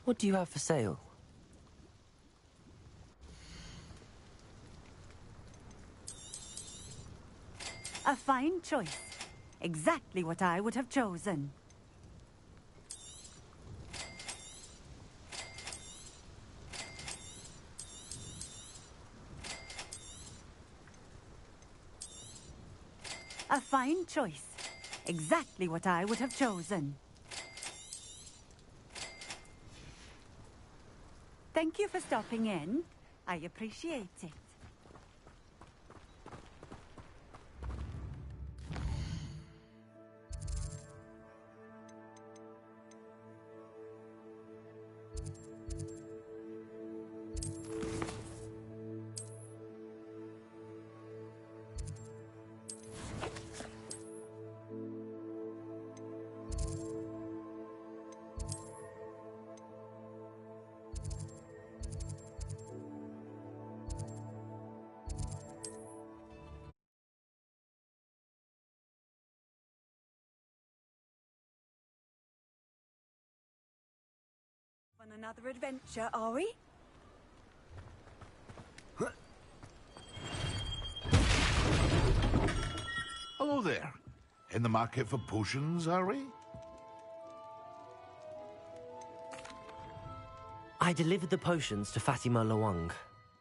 What do you have for sale? A fine choice. Exactly what I would have chosen. A fine choice. Exactly what I would have chosen. Thank you for stopping in. I appreciate it. On another adventure, are we? Hello there. In the market for potions, are we? I delivered the potions to Fatima Luang.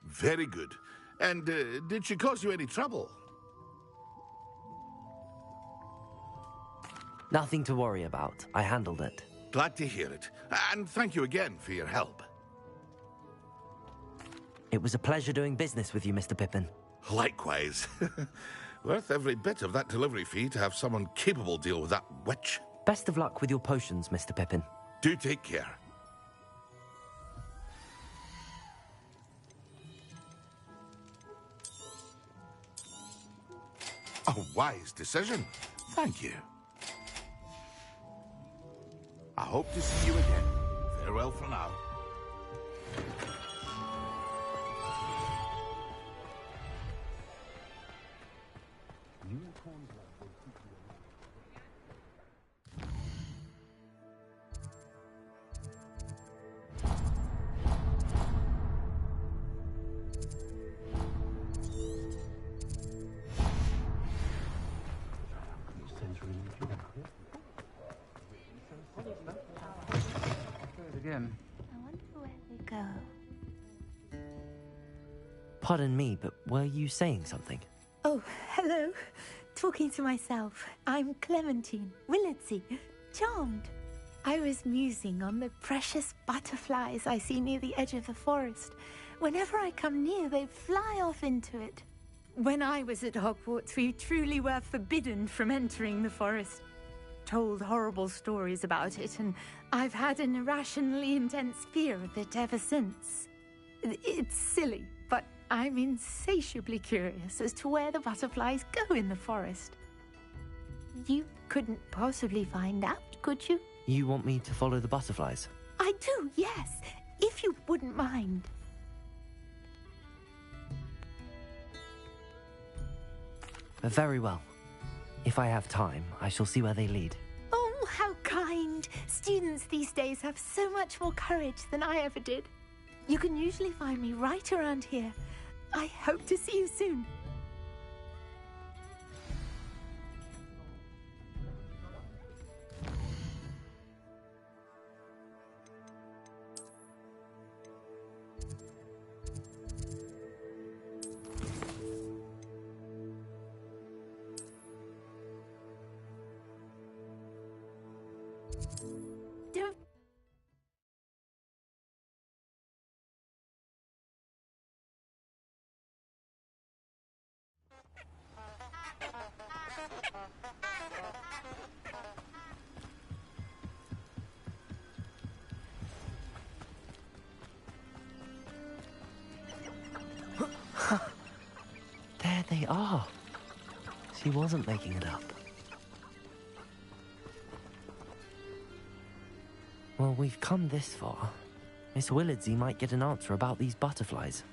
Very good. And did she cause you any trouble? Nothing to worry about. I handled it. Glad to hear it. And thank you again for your help. It was a pleasure doing business with you, Mr. Pippin. Likewise. Worth every bit of that delivery fee to have someone capable deal with that witch. Best of luck with your potions, Mr. Pippin. Do take care. A wise decision. Thank you. I hope to see you again. Farewell for now. them. I wonder where they go. Pardon me, but were you saying something? Oh, hello. Talking to myself. I'm Clementine, Willardsey, charmed. I was musing on the precious butterflies I see near the edge of the forest. Whenever I come near, they fly off into it. When I was at Hogwarts, we truly were forbidden from entering the forest. Told horrible stories about it, and I've had an irrationally intense fear of it ever since. It's silly, but I'm insatiably curious as to where the butterflies go in the forest. You couldn't possibly find out, could you? You want me to follow the butterflies? I do, yes, if you wouldn't mind. Very well. If I have time, I shall see where they lead. Oh, how kind. Students these days have so much more courage than I ever did. You can usually find me right around here. I hope to see you soon. Don't. There they are. She wasn't making it up. Well, we've come this far. Miss Willardsey might get an answer about these butterflies.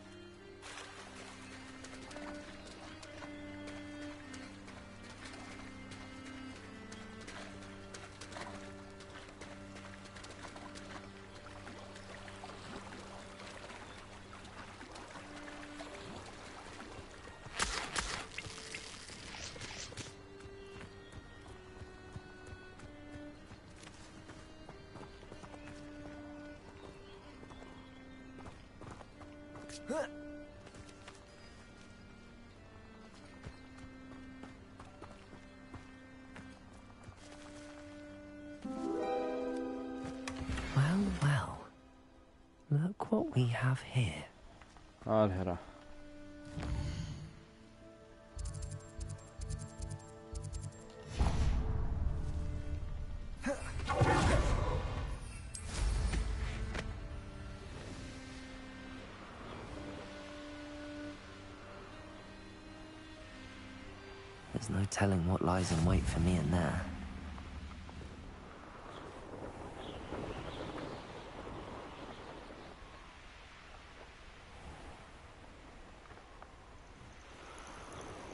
Well, well. Look what we have here. Nádhera. There's no telling what lies in wait for me in there.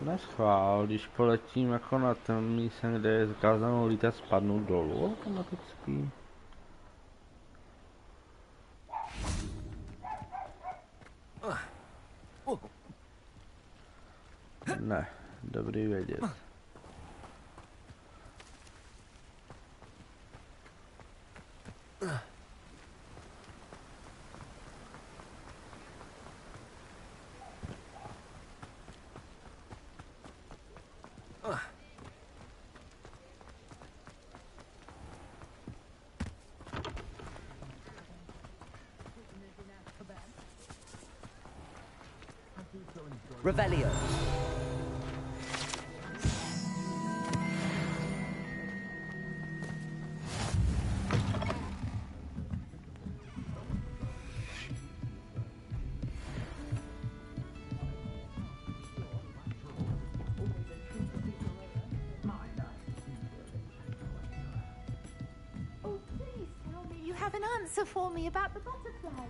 Neschvál, když poletím jako na ten místě, kde je zakázáno lítat, spadnu dolů automaticky. Ne, dobrý vědět. Revelio. Oh, please tell me you have an answer for me about the butterflies.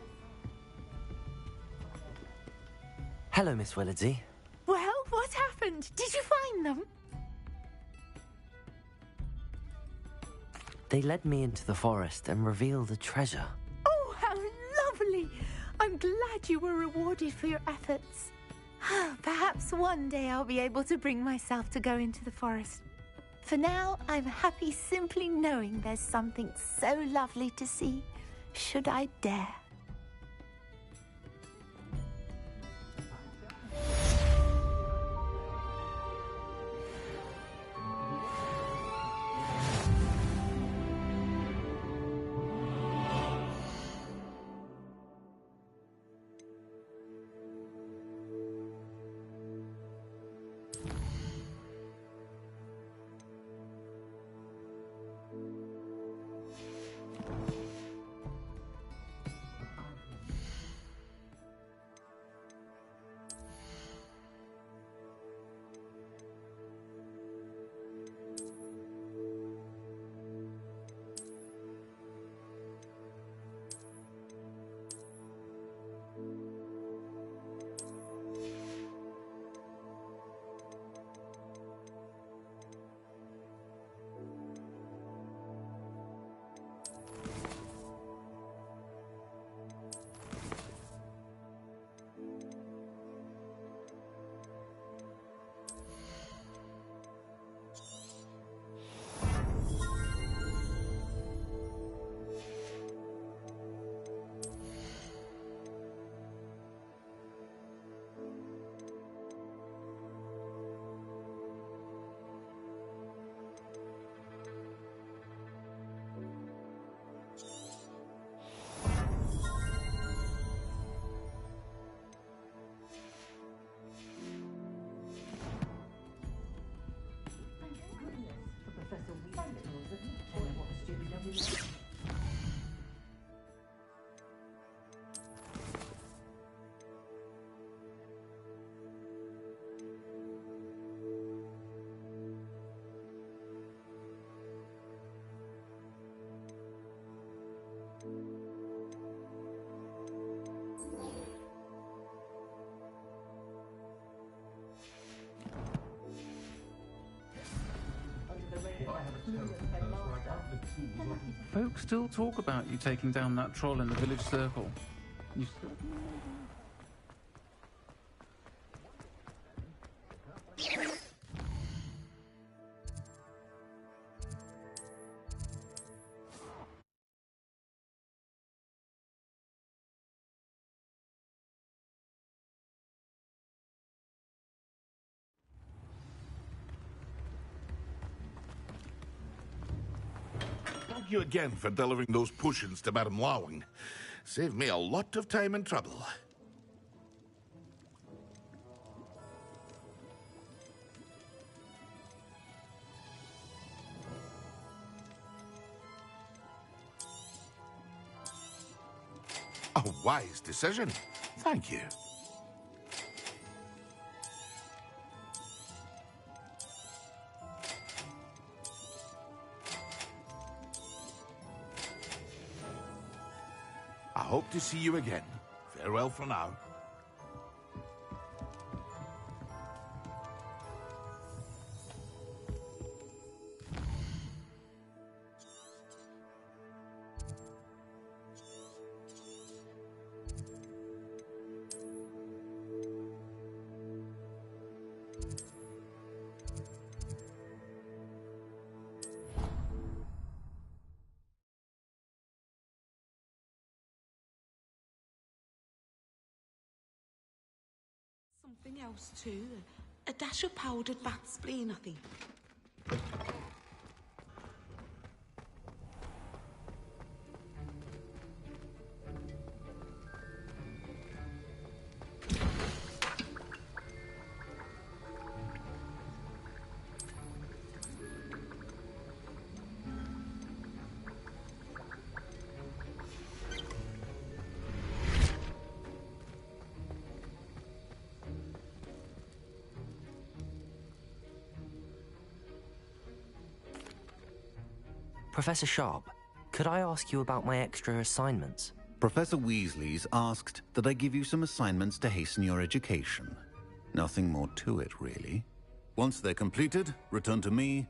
Hello, Miss Willardsey. Well, what happened? Did you find them? They led me into the forest and revealed a treasure. Oh, how lovely! I'm glad you were rewarded for your efforts. Perhaps one day I'll be able to bring myself to go into the forest. For now, I'm happy simply knowing there's something so lovely to see. should I dare. Folks still talk about you taking down that troll in the village circle. You still... Thank you again for delivering those potions to Madame Lawing. Saved me a lot of time and trouble. A wise decision. Thank you. I hope to see you again. Farewell for now. Something else too. A dash of powdered bat spleen, I think. Professor Sharp, could I ask you about my extra assignments? Professor Weasley's asked that I give you some assignments to hasten your education. Nothing more to it, really. Once they're completed, return to me,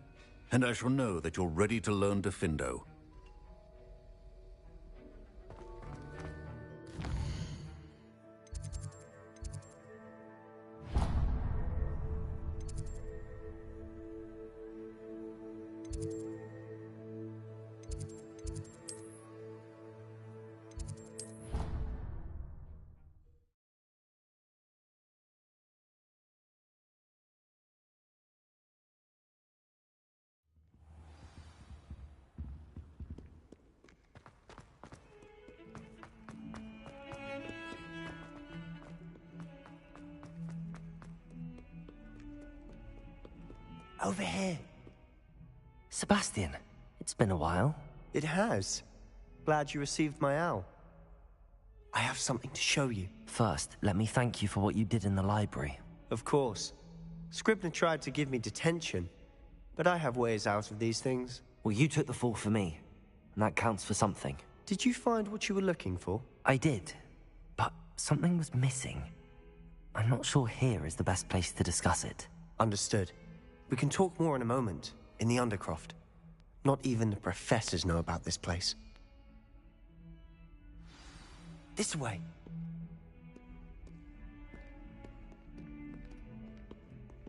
and I shall know that you're ready to learn Diffindo. Over here. Sebastian, it's been a while. It has. Glad you received my owl. I have something to show you. First, let me thank you for what you did in the library. Of course. Scribner tried to give me detention, but I have ways out of these things. Well, you took the fall for me, and that counts for something. Did you find what you were looking for? I did, but something was missing. I'm not sure here is the best place to discuss it. Understood. We can talk more in a moment, in the Undercroft. Not even the professors know about this place. This way.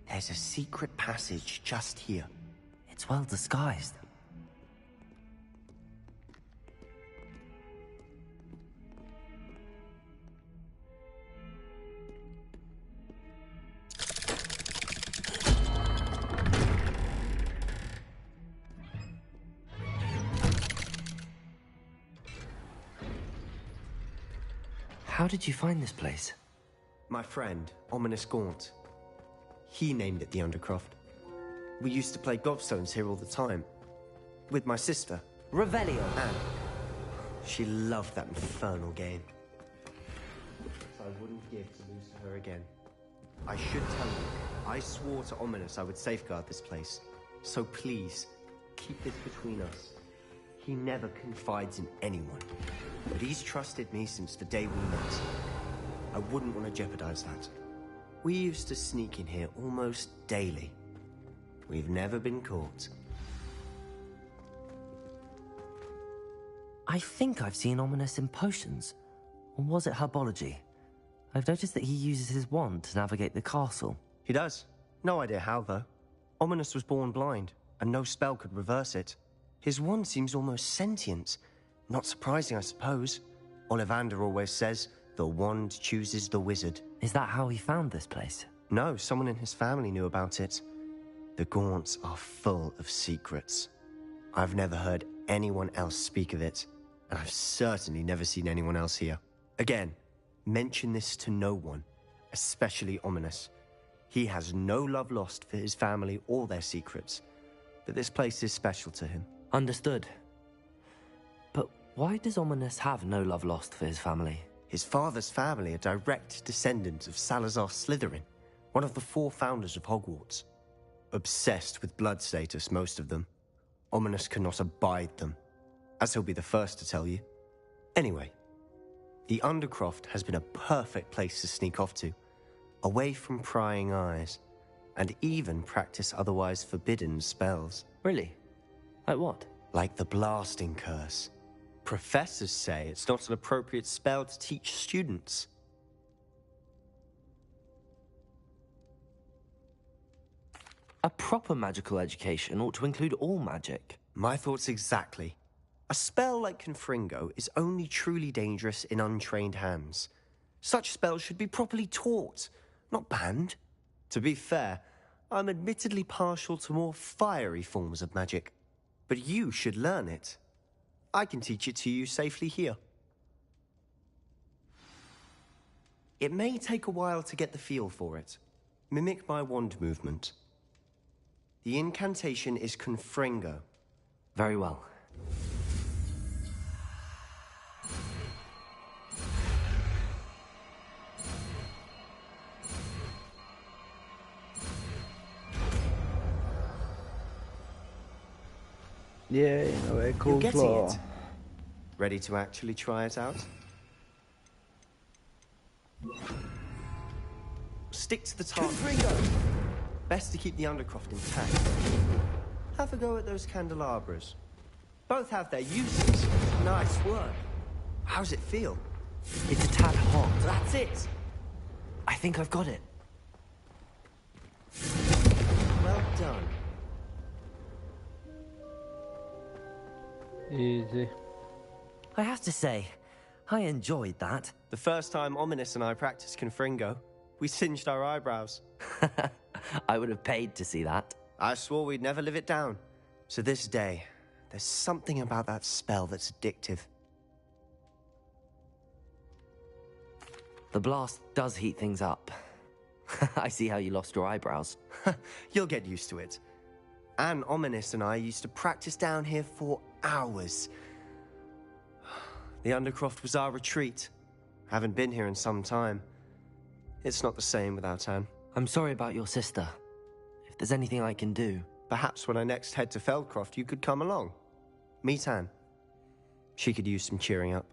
There's a secret passage just here. It's well disguised. How did you find this place? My friend, Ominous Gaunt. He named it the Undercroft. We used to play gobstones here all the time. With my sister. Revelio. Anne. She loved that infernal game. I wouldn't give to lose to her again. I should tell you, I swore to Ominous I would safeguard this place. So please, keep this between us. He never confides in anyone. But he's trusted me since the day we met. I wouldn't want to jeopardize that. We used to sneak in here almost daily. We've never been caught. I think I've seen Ominous in potions. Or was it herbology? I've noticed that he uses his wand to navigate the castle. He does. No idea how, though. Ominous was born blind, and no spell could reverse it. His wand seems almost sentient. Not surprising, I suppose. Ollivander always says, the wand chooses the wizard. Is that how he found this place? No, someone in his family knew about it. The Gaunts are full of secrets. I've never heard anyone else speak of it, and I've certainly never seen anyone else here. Again, mention this to no one, especially Ominous. He has no love lost for his family or their secrets, but this place is special to him. Understood. But why does Ominous have no love lost for his family? His father's family are direct descendants of Salazar Slytherin, one of the 4 founders of Hogwarts. Obsessed with blood status, most of them. Ominous cannot abide them, as he'll be the first to tell you. Anyway, the Undercroft has been a perfect place to sneak off to, away from prying eyes, and even practice otherwise forbidden spells. Really? Like what? Like the Blasting Curse. Professors say it's not an appropriate spell to teach students. A proper magical education ought to include all magic. My thoughts exactly. A spell like Confringo is only truly dangerous in untrained hands. Such spells should be properly taught, not banned. To be fair, I'm admittedly partial to more fiery forms of magic. But you should learn it. I can teach it to you safely here. It may take a while to get the feel for it. Mimic my wand movement. The incantation is Confringo. Very well. Yay, a very cool You're getting floor. it. Ready to actually try it out? Stick to the target. Best to keep the Undercroft intact. Have a go at those candelabras. Both have their uses. Nice work. How's it feel? It's a tad hot. That's it. I think I've got it. Well done. Easy. I have to say, I enjoyed that. The first time Ominous and I practiced Confringo, we singed our eyebrows. I would have paid to see that. I swore we'd never live it down. To this day, there's something about that spell that's addictive. The blast does heat things up. I see how you lost your eyebrows. You'll get used to it. Anne, Ominous and I used to practice down here for hours. The Undercroft was our retreat. Haven't been here in some time. It's not the same without Anne. I'm sorry about your sister. If there's anything I can do... Perhaps when I next head to Feldcroft, you could come along. Meet Anne. She could use some cheering up.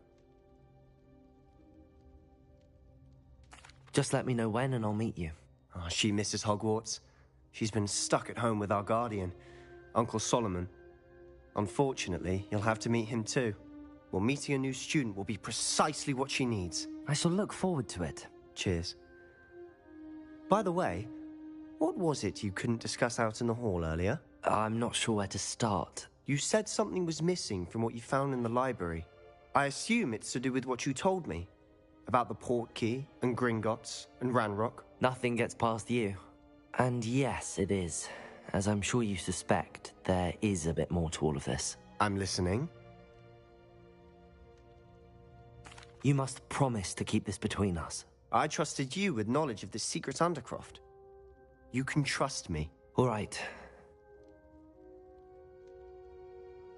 Just let me know when and I'll meet you. Oh, she misses Hogwarts. She's been stuck at home with our guardian, Uncle Solomon. Unfortunately, you'll have to meet him too. Well, meeting a new student will be precisely what she needs. I shall look forward to it. Cheers. By the way, what was it you couldn't discuss out in the hall earlier? I'm not sure where to start. You said something was missing from what you found in the library. I assume it's to do with what you told me. About the Portkey, and Gringotts, and Ranrock. Nothing gets past you. And yes, it is. As I'm sure you suspect, there is a bit more to all of this. I'm listening. You must promise to keep this between us. I trusted you with knowledge of the secret Undercroft. You can trust me. All right.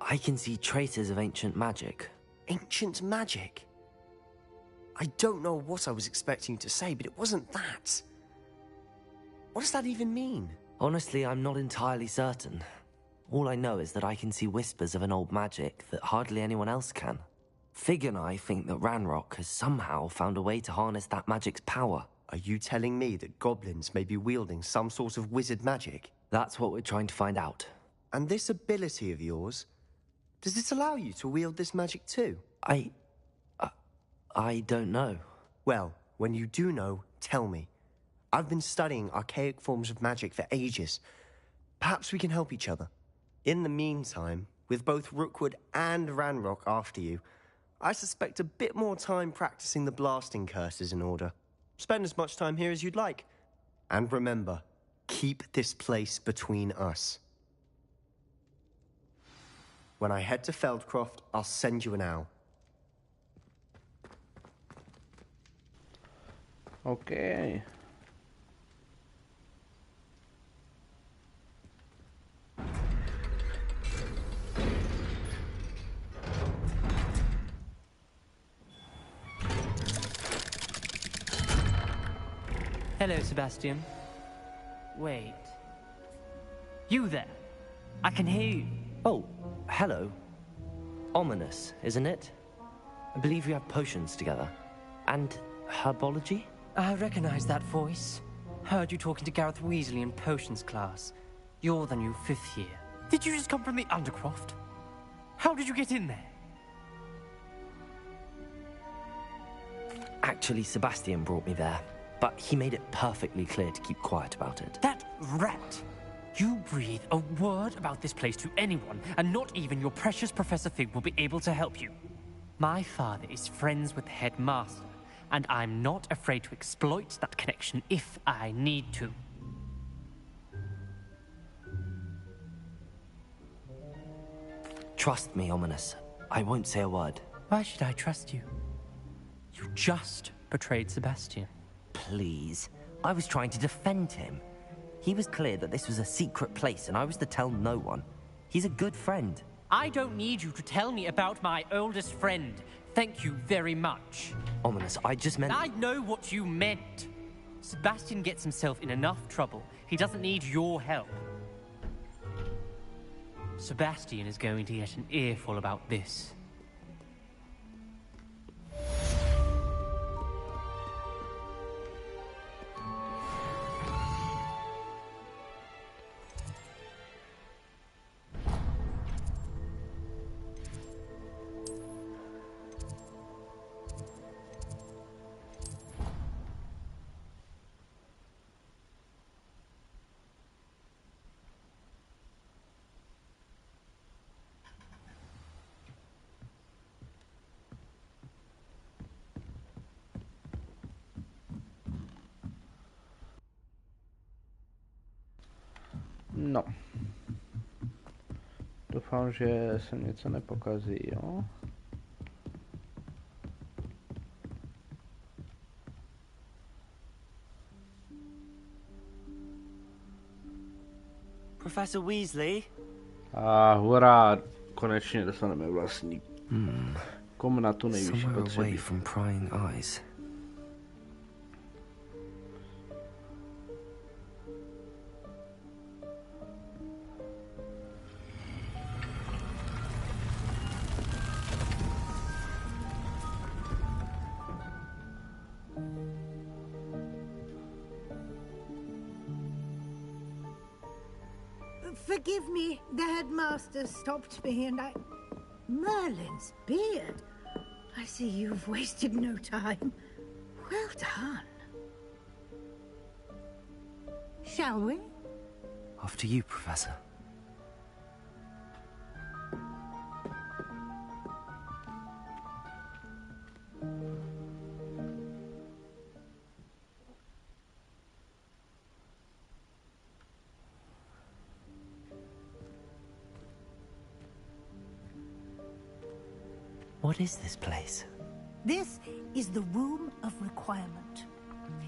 I can see traces of ancient magic. Ancient magic? I don't know what I was expecting you to say, but it wasn't that. What does that even mean? Honestly, I'm not entirely certain. All I know is that I can see whispers of an old magic that hardly anyone else can. Fig and I think that Ranrock has somehow found a way to harness that magic's power. Are you telling me that goblins may be wielding some sort of wizard magic? That's what we're trying to find out. And this ability of yours, does it allow you to wield this magic too? I don't know. Well, when you do know, tell me. I've been studying archaic forms of magic for ages. Perhaps we can help each other. In the meantime, with both Rookwood and Ranrock after you, I suspect a bit more time practicing the blasting curse is in order. Spend as much time here as you'd like. And remember, keep this place between us. When I head to Feldcroft, I'll send you an owl. Okay. Hello, Sebastian. Wait. You there? I can hear you. Oh, hello. Ominous, isn't it? I believe we have potions together. And herbology? I recognize that voice. Heard you talking to Gareth Weasley in potions class. You're the new 5th year. Did you just come from the Undercroft? How did you get in there? Actually, Sebastian brought me there. But he made it perfectly clear to keep quiet about it. That rat! You breathe a word about this place to anyone, and not even your precious Professor Fig will be able to help you. My father is friends with the headmaster, and I'm not afraid to exploit that connection if I need to. Trust me, Ominous. I won't say a word. Why should I trust you? You just betrayed Sebastian. Please. I was trying to defend him. He was clear that this was a secret place, and I was to tell no one. He's a good friend. I don't need you to tell me about my oldest friend. Thank you very much. Ominous, I just meant... I know what you meant. Sebastian gets himself in enough trouble. He doesn't need your help. Sebastian is going to get an earful about this. No. Doufám, že se něco nepokazí, jo? Professor Weasley. Hurá, konečně dostaneme vlastní komnatu nejvyšší potřeby. Away from prying eyes. Forgive me, the headmaster stopped me and I... Merlin's beard. I see you've wasted no time. Well done. Shall we? Off to you, Professor. What is this place? This is the Room of Requirement.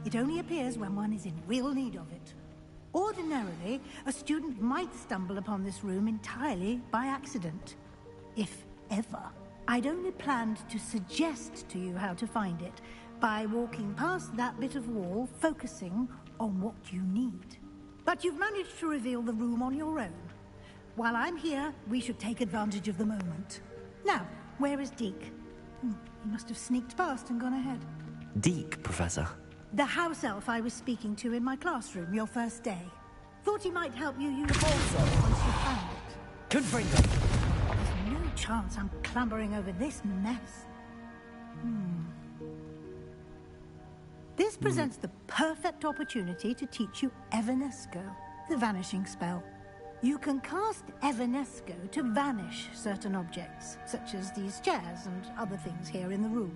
It only appears when one is in real need of it. Ordinarily, a student might stumble upon this room entirely by accident. If ever. I'd only planned to suggest to you how to find it by walking past that bit of wall, focusing on what you need. But you've managed to reveal the room on your own. While I'm here, we should take advantage of the moment. Now, where is Deke? He must have sneaked past and gone ahead. Deke, Professor. The house elf I was speaking to in my classroom your first day. Thought he might help you use also once you found it. Confringo. There's no chance I'm clambering over this mess. This presents the perfect opportunity to teach you Evanesco, the vanishing spell. You can cast Evanesco to vanish certain objects, such as these chairs and other things here in the room.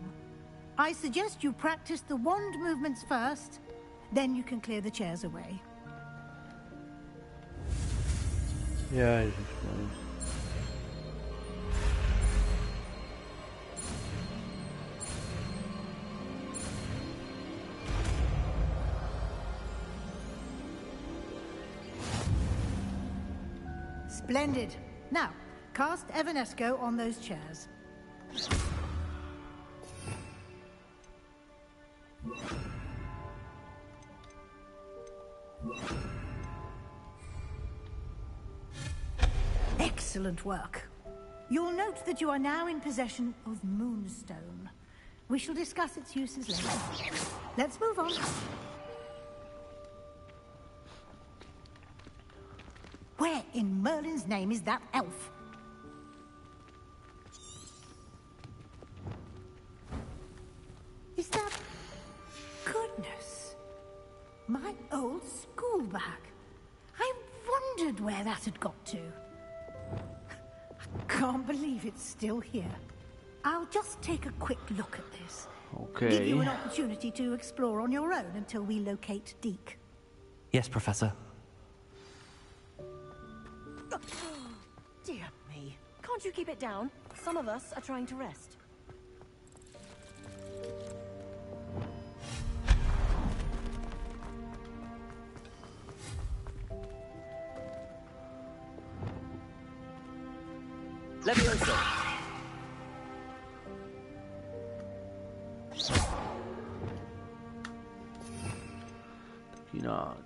I suggest you practice the wand movements first, then you can clear the chairs away. Yeah, I just want... Splendid. Now, cast Evanesco on those chairs. Excellent work. You'll note that you are now in possession of Moonstone. We shall discuss its uses later. Let's move on. Where in Merlin's name is that elf? Is that... Goodness. My old school bag. I wondered where that had got to. I can't believe it's still here. I'll just take a quick look at this. Okay. Give you an opportunity to explore on your own until we locate Deke. Yes, Professor. Dear me. Can't you keep it down? Some of us are trying to rest. Leviosa. Taky not.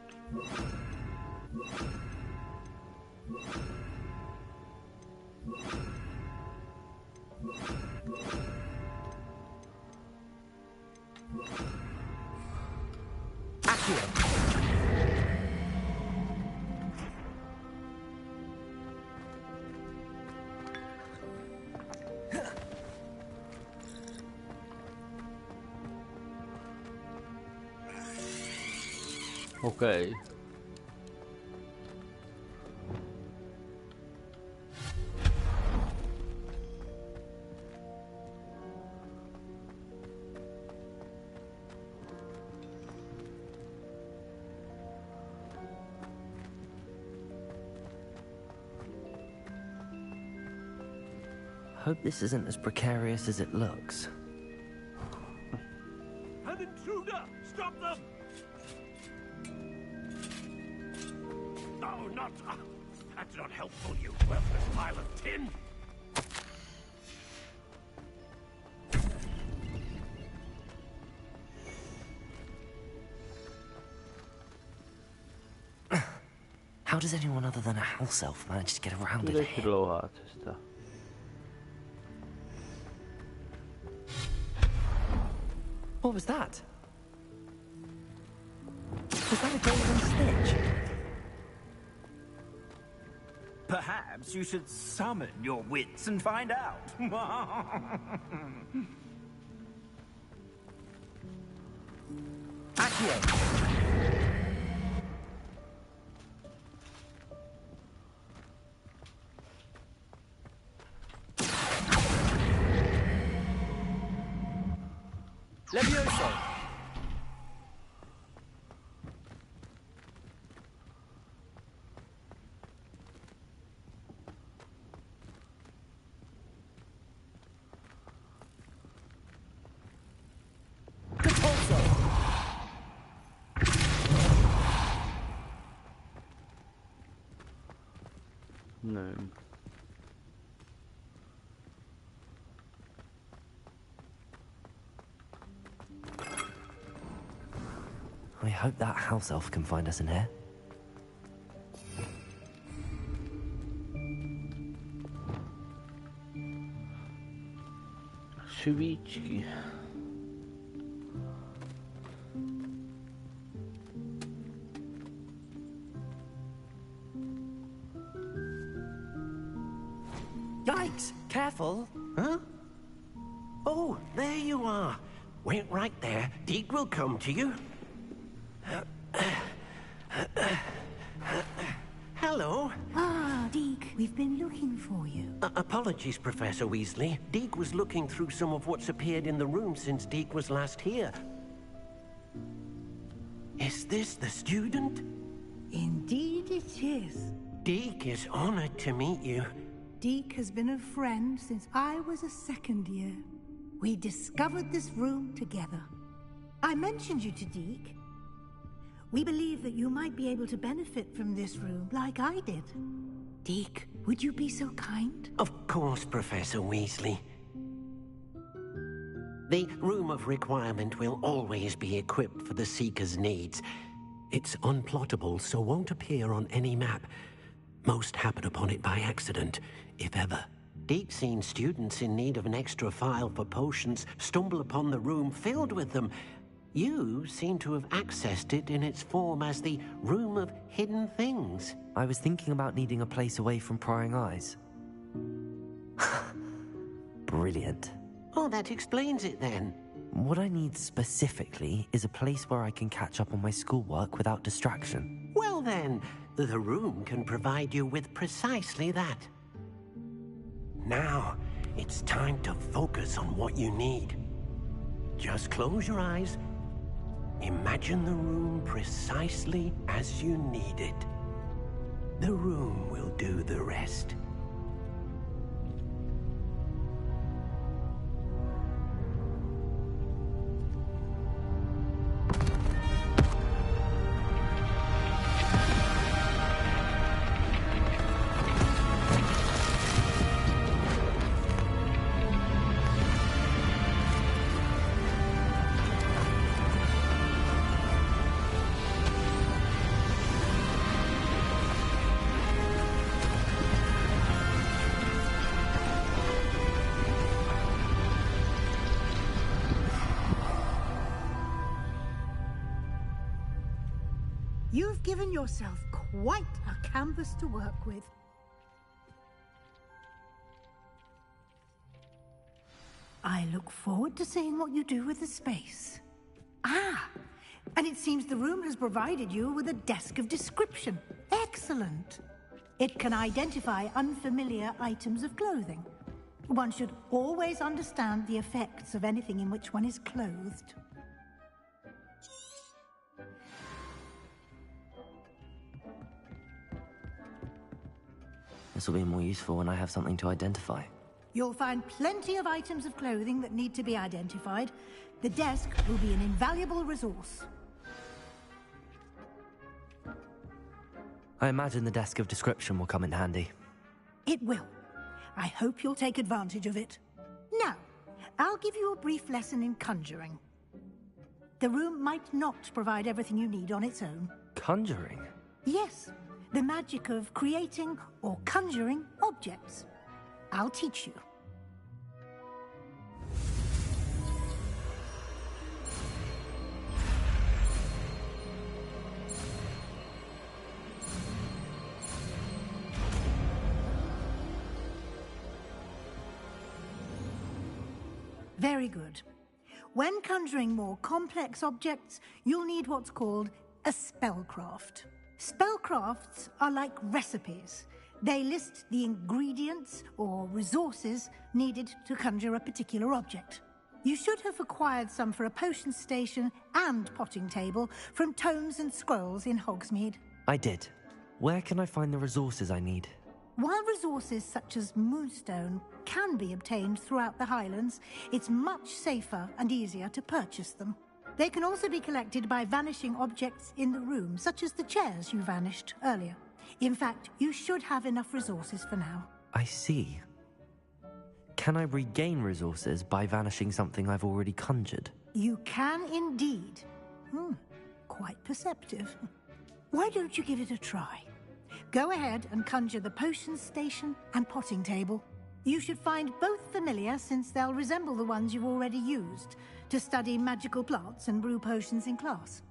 Okay. Hope this isn't as precarious as it looks. An intruder! Stop them! No, not... That's not helpful, you worthless pile of tin! How does anyone other than a house elf manage to get around it? Bude dlouhá cesta. What was that? Was that a golden snitch? Perhaps you should summon your wits and find out. Accio. Levioso! No. I hope that house elf can find us in here. Svíčky. Yikes! Careful! Huh? Oh, there you are. Wait right there. Deke will come to you. Hello. Ah, Deke, we've been looking for you. Apologies, Professor Weasley. Deke was looking through some of what's appeared in the room since Deke was last here. Is this the student? Indeed it is. Deke is honored to meet you. Deke has been a friend since I was a second year. We discovered this room together. I mentioned you to Deke. We believe that you might be able to benefit from this room like I did. Deke, would you be so kind? Of course, Professor Weasley. The Room of Requirement will always be equipped for the Seeker's needs. It's unplottable, so won't appear on any map. Most happen upon it by accident, if ever. Deke's seen students in need of an extra file for potions stumble upon the room filled with them. You seem to have accessed it in its form as the Room of Hidden Things. I was thinking about needing a place away from prying eyes. Brilliant. Oh, that explains it then. What I need specifically is a place where I can catch up on my schoolwork without distraction. Well then, the room can provide you with precisely that. Now, it's time to focus on what you need. Just close your eyes. Imagine the room precisely as you need it. The room will do the rest. You've given yourself quite a canvas to work with. I look forward to seeing what you do with the space. Ah, and it seems the room has provided you with a desk of description. Excellent. It can identify unfamiliar items of clothing. One should always understand the effects of anything in which one is clothed. This will be more useful when I have something to identify. You'll find plenty of items of clothing that need to be identified. The desk will be an invaluable resource. I imagine the desk of description will come in handy. It will. I hope you'll take advantage of it. Now, I'll give you a brief lesson in conjuring. The room might not provide everything you need on its own. Conjuring? Yes, the magic of creating or conjuring objects. I'll teach you. Very good. When conjuring more complex objects, you'll need what's called a spellcraft. Spellcrafts are like recipes. They list the ingredients or resources needed to conjure a particular object. You should have acquired some for a potion station and potting table from tomes and scrolls in Hogsmeade. I did. Where can I find the resources I need? While resources such as moonstone can be obtained throughout the Highlands, it's much safer and easier to purchase them. They can also be collected by vanishing objects in the room, such as the chairs you vanished earlier. In fact, you should have enough resources for now. I see. Can I regain resources by vanishing something I've already conjured? You can indeed. Quite perceptive. Why don't you give it a try? Go ahead and conjure the potion station and potting table. You should find both familiar, since they'll resemble the ones you've already used to study magical plants and brew potions in class.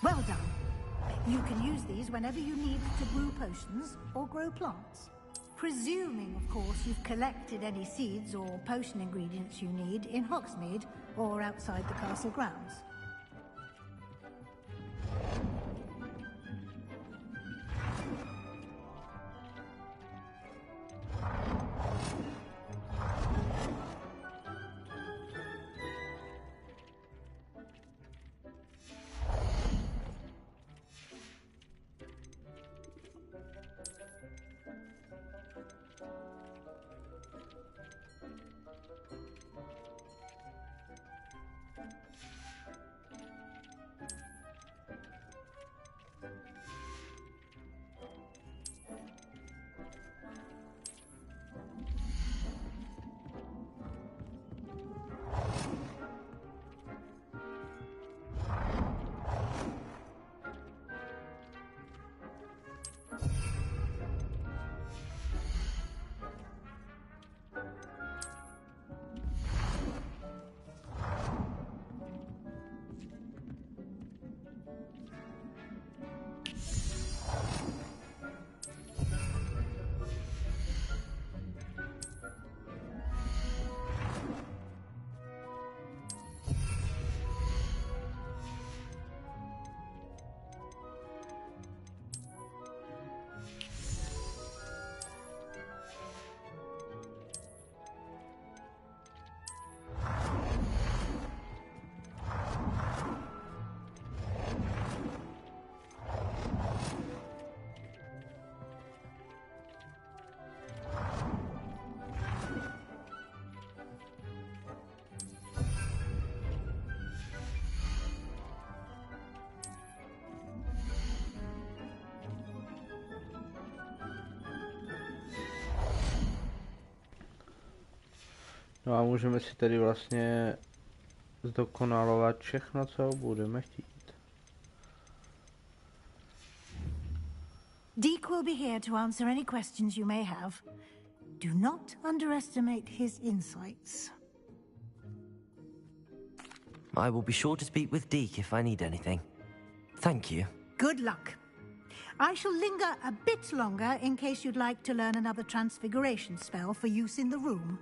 Well done. You can use these whenever you need to brew potions or grow plants. Presuming, of course, you've collected any seeds or potion ingredients you need in Hogsmeade or outside the castle grounds. No a můžeme si tady vlastně zdokonalovat všechno, co budeme chtít. Deke will be here to answer any questions you may have. Do not underestimate his insights. I will be sure to speak with Deke if I need anything. Thank you. Good luck. I shall linger a bit longer in case you'd like to learn another transfiguration spell for use in the room.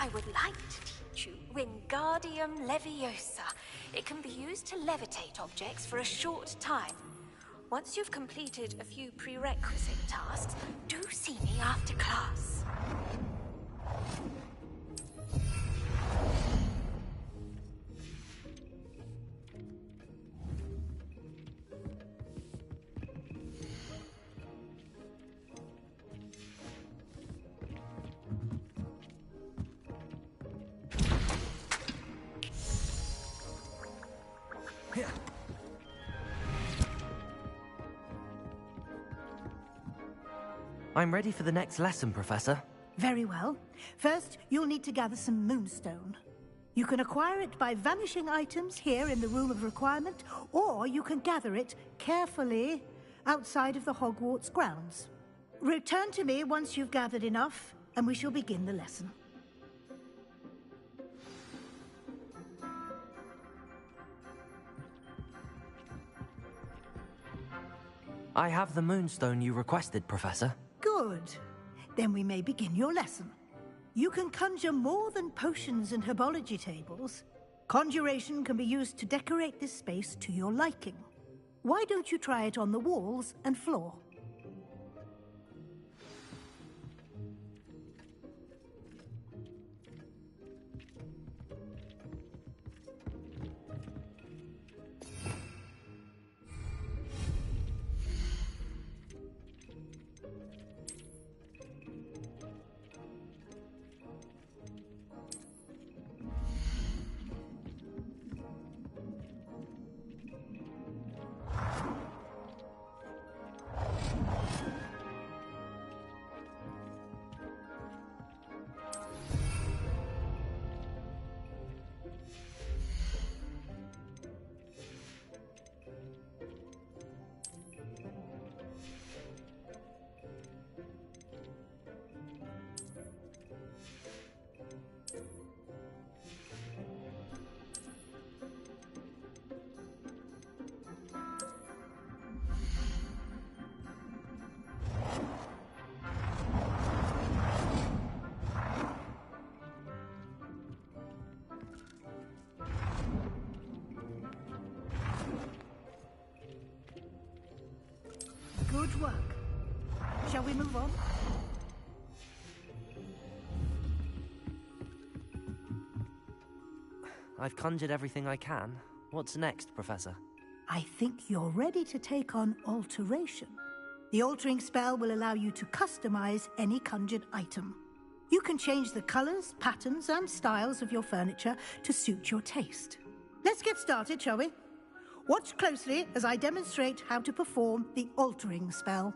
I would like to teach you Wingardium Leviosa. It can be used to levitate objects for a short time. Once you've completed a few prerequisite tasks, do see me after class. I'm ready for the next lesson, Professor. Very well. First, you'll need to gather some moonstone. You can acquire it by vanishing items here in the Room of Requirement, or you can gather it carefully outside of the Hogwarts grounds. Return to me once you've gathered enough, and we shall begin the lesson. I have the moonstone you requested, Professor. Good. Then we may begin your lesson. You can conjure more than potions and herbology tables. Conjuration can be used to decorate this space to your liking. Why don't you try it on the walls and floor? Good work. Shall we move on? I've conjured everything I can. What's next, Professor? I think you're ready to take on alteration. The altering spell will allow you to customize any conjured item. You can change the colors, patterns, and styles of your furniture to suit your taste. Let's get started, shall we? Watch closely as I demonstrate how to perform the altering spell.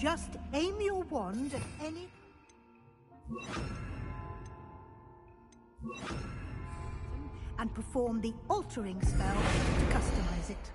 Just aim your wand at any... and perform the altering spell to customize it.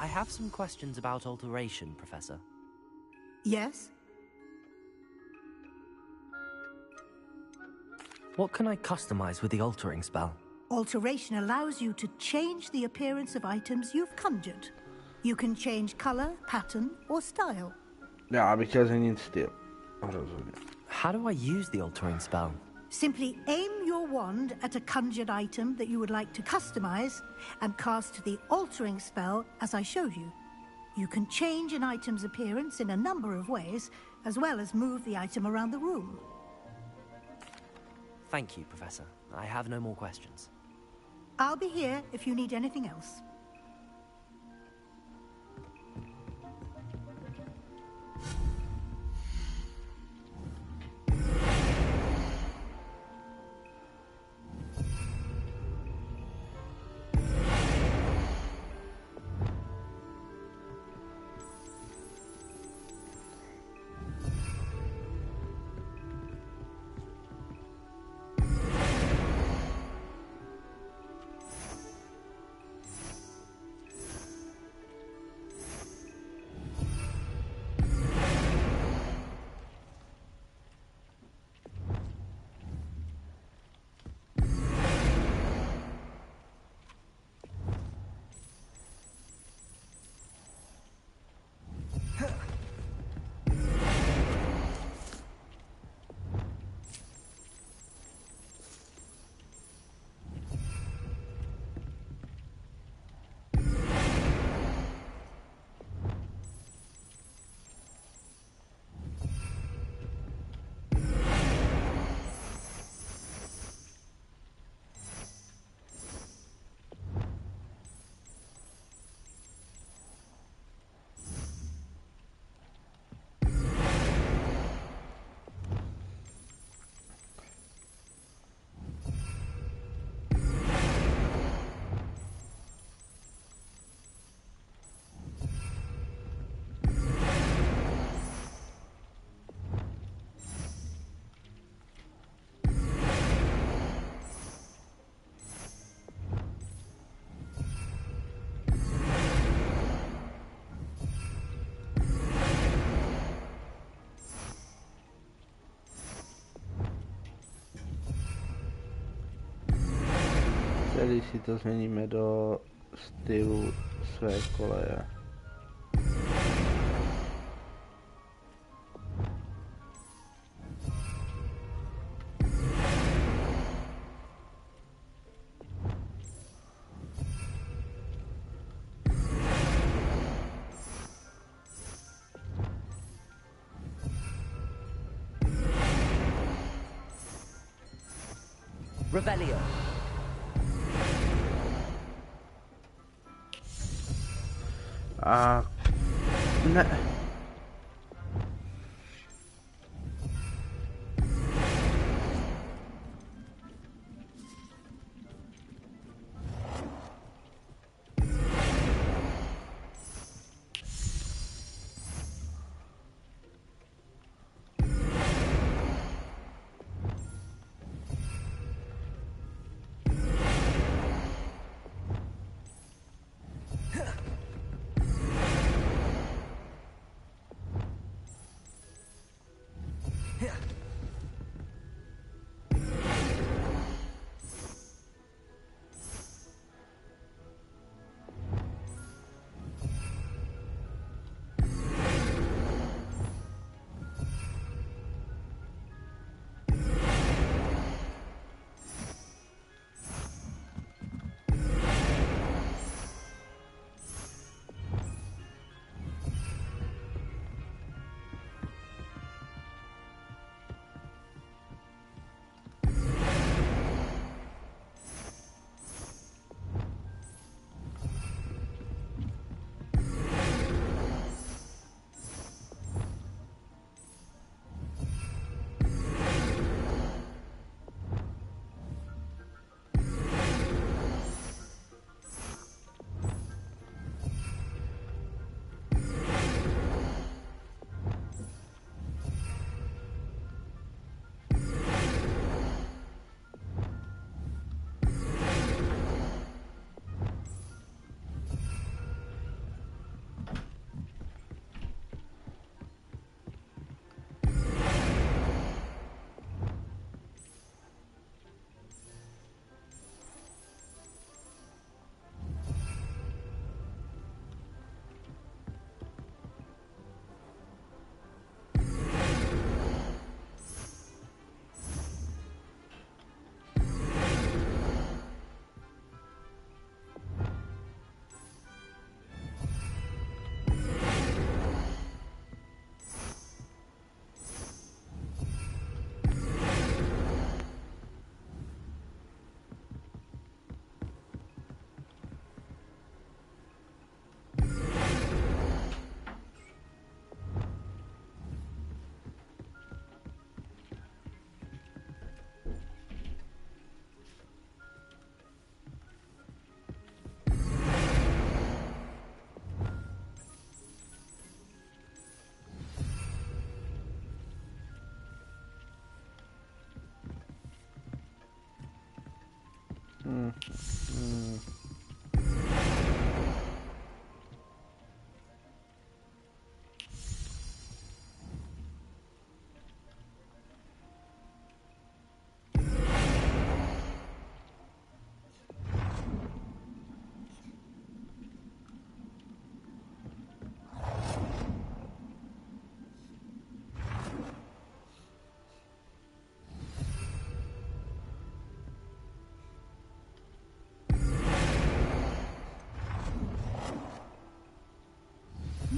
I have some questions about alteration, Professor. Yes? What can I customize with the altering spell? Alteration allows you to change the appearance of items you've conjured. You can change color, pattern, or style. Já bych chtěl změnit styl. Rozhodně. How do I use the altering spell? Simply aim your wand at a conjured item that you would like to customize and cast the altering spell as I showed you. You can change an item's appearance in a number of ways, as well as move the item around the room. Thank you, Professor. I have no more questions. I'll be here if you need anything else. Tady si to změníme do stylu své koleje. Revelio. Ne.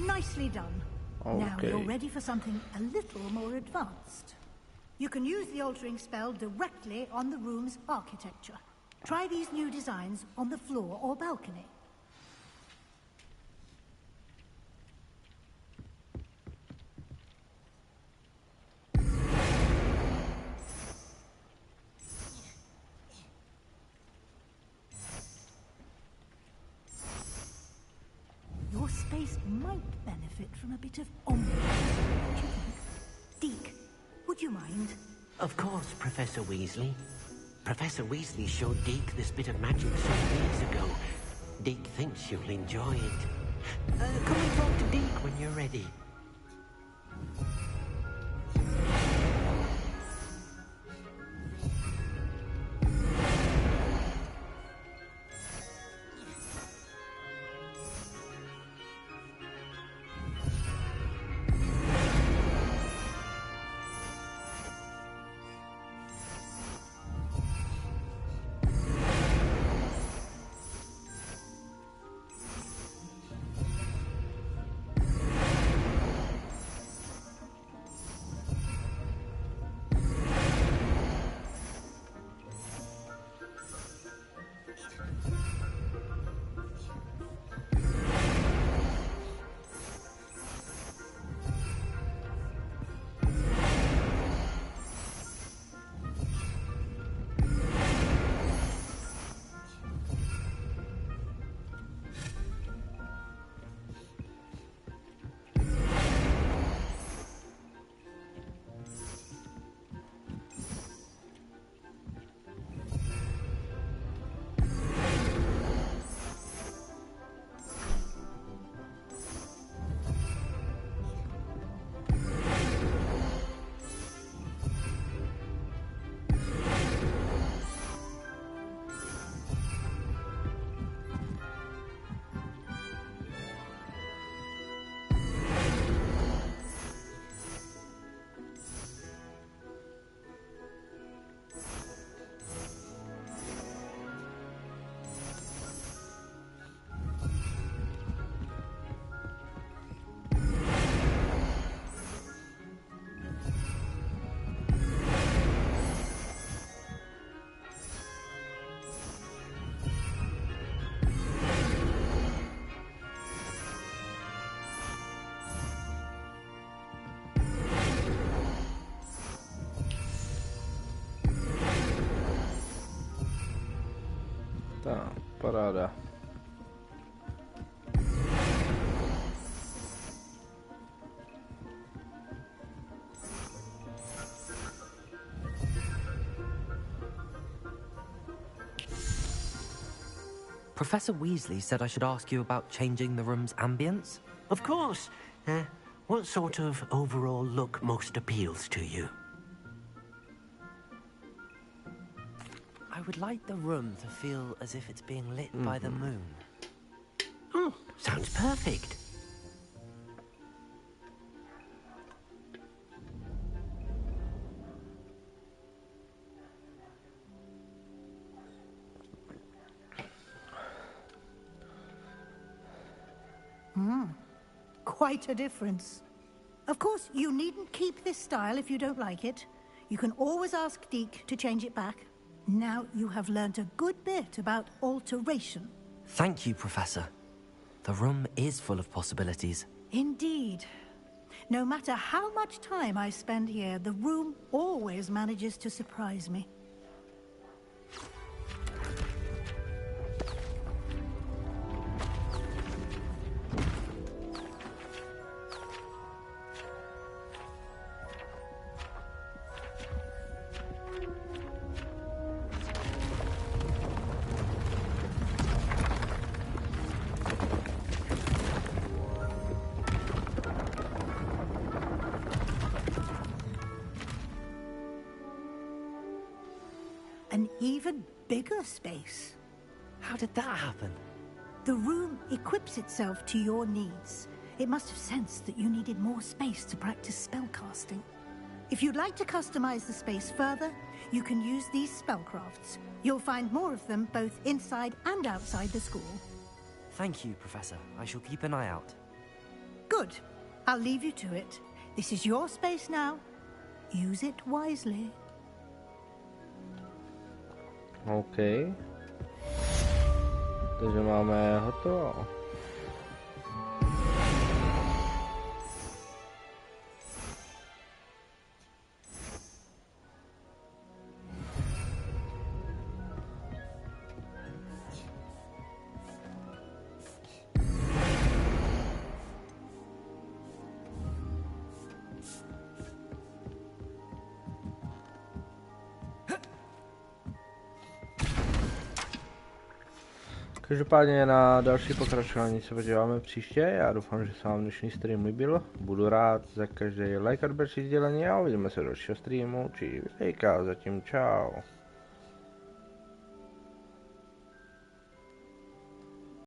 Nicely done. Now Okay. you're ready for something a little more advanced. You can use the altering spell directly on the room's architecture. Try these new designs on the floor or balcony. Your space might benefit from a bit of ombre. What do you think? Deke, would you mind? Of course, Professor Weasley. Professor Weasley showed Deke this bit of magic some years ago. Deke thinks you'll enjoy it. Come and talk to Deke when you're ready. Tá, paráda. Professor Weasley said I should ask you about changing the room's ambience. Of course. What sort of overall look most appeals to you? I would like the room to feel as if it's being lit by the moon. Oh, sounds perfect. Quite a difference. Of course, you needn't keep this style if you don't like it. You can always ask Deke to change it back. Now you have learnt a good bit about alteration. Thank you, Professor. The room is full of possibilities. Indeed. No matter how much time I spend here, the room always manages to surprise me. an even bigger space. How did that happen? The room equips itself to your needs. It must have sensed that you needed more space to practice spellcasting. If you'd like to customize the space further, you can use these spellcrafts. You'll find more of them both inside and outside the school. Thank you, Professor. I shall keep an eye out. Good. I'll leave you to it. This is your space now. Use it wisely. OK. Takže máme hotovo. Každopádně na další pokračování se podíváme příště. Já doufám, že se vám dnešní stream líbil. Budu rád za každý like a odběr sdílení a uvidíme se do dalšího streamu či videjka. Zatím čau.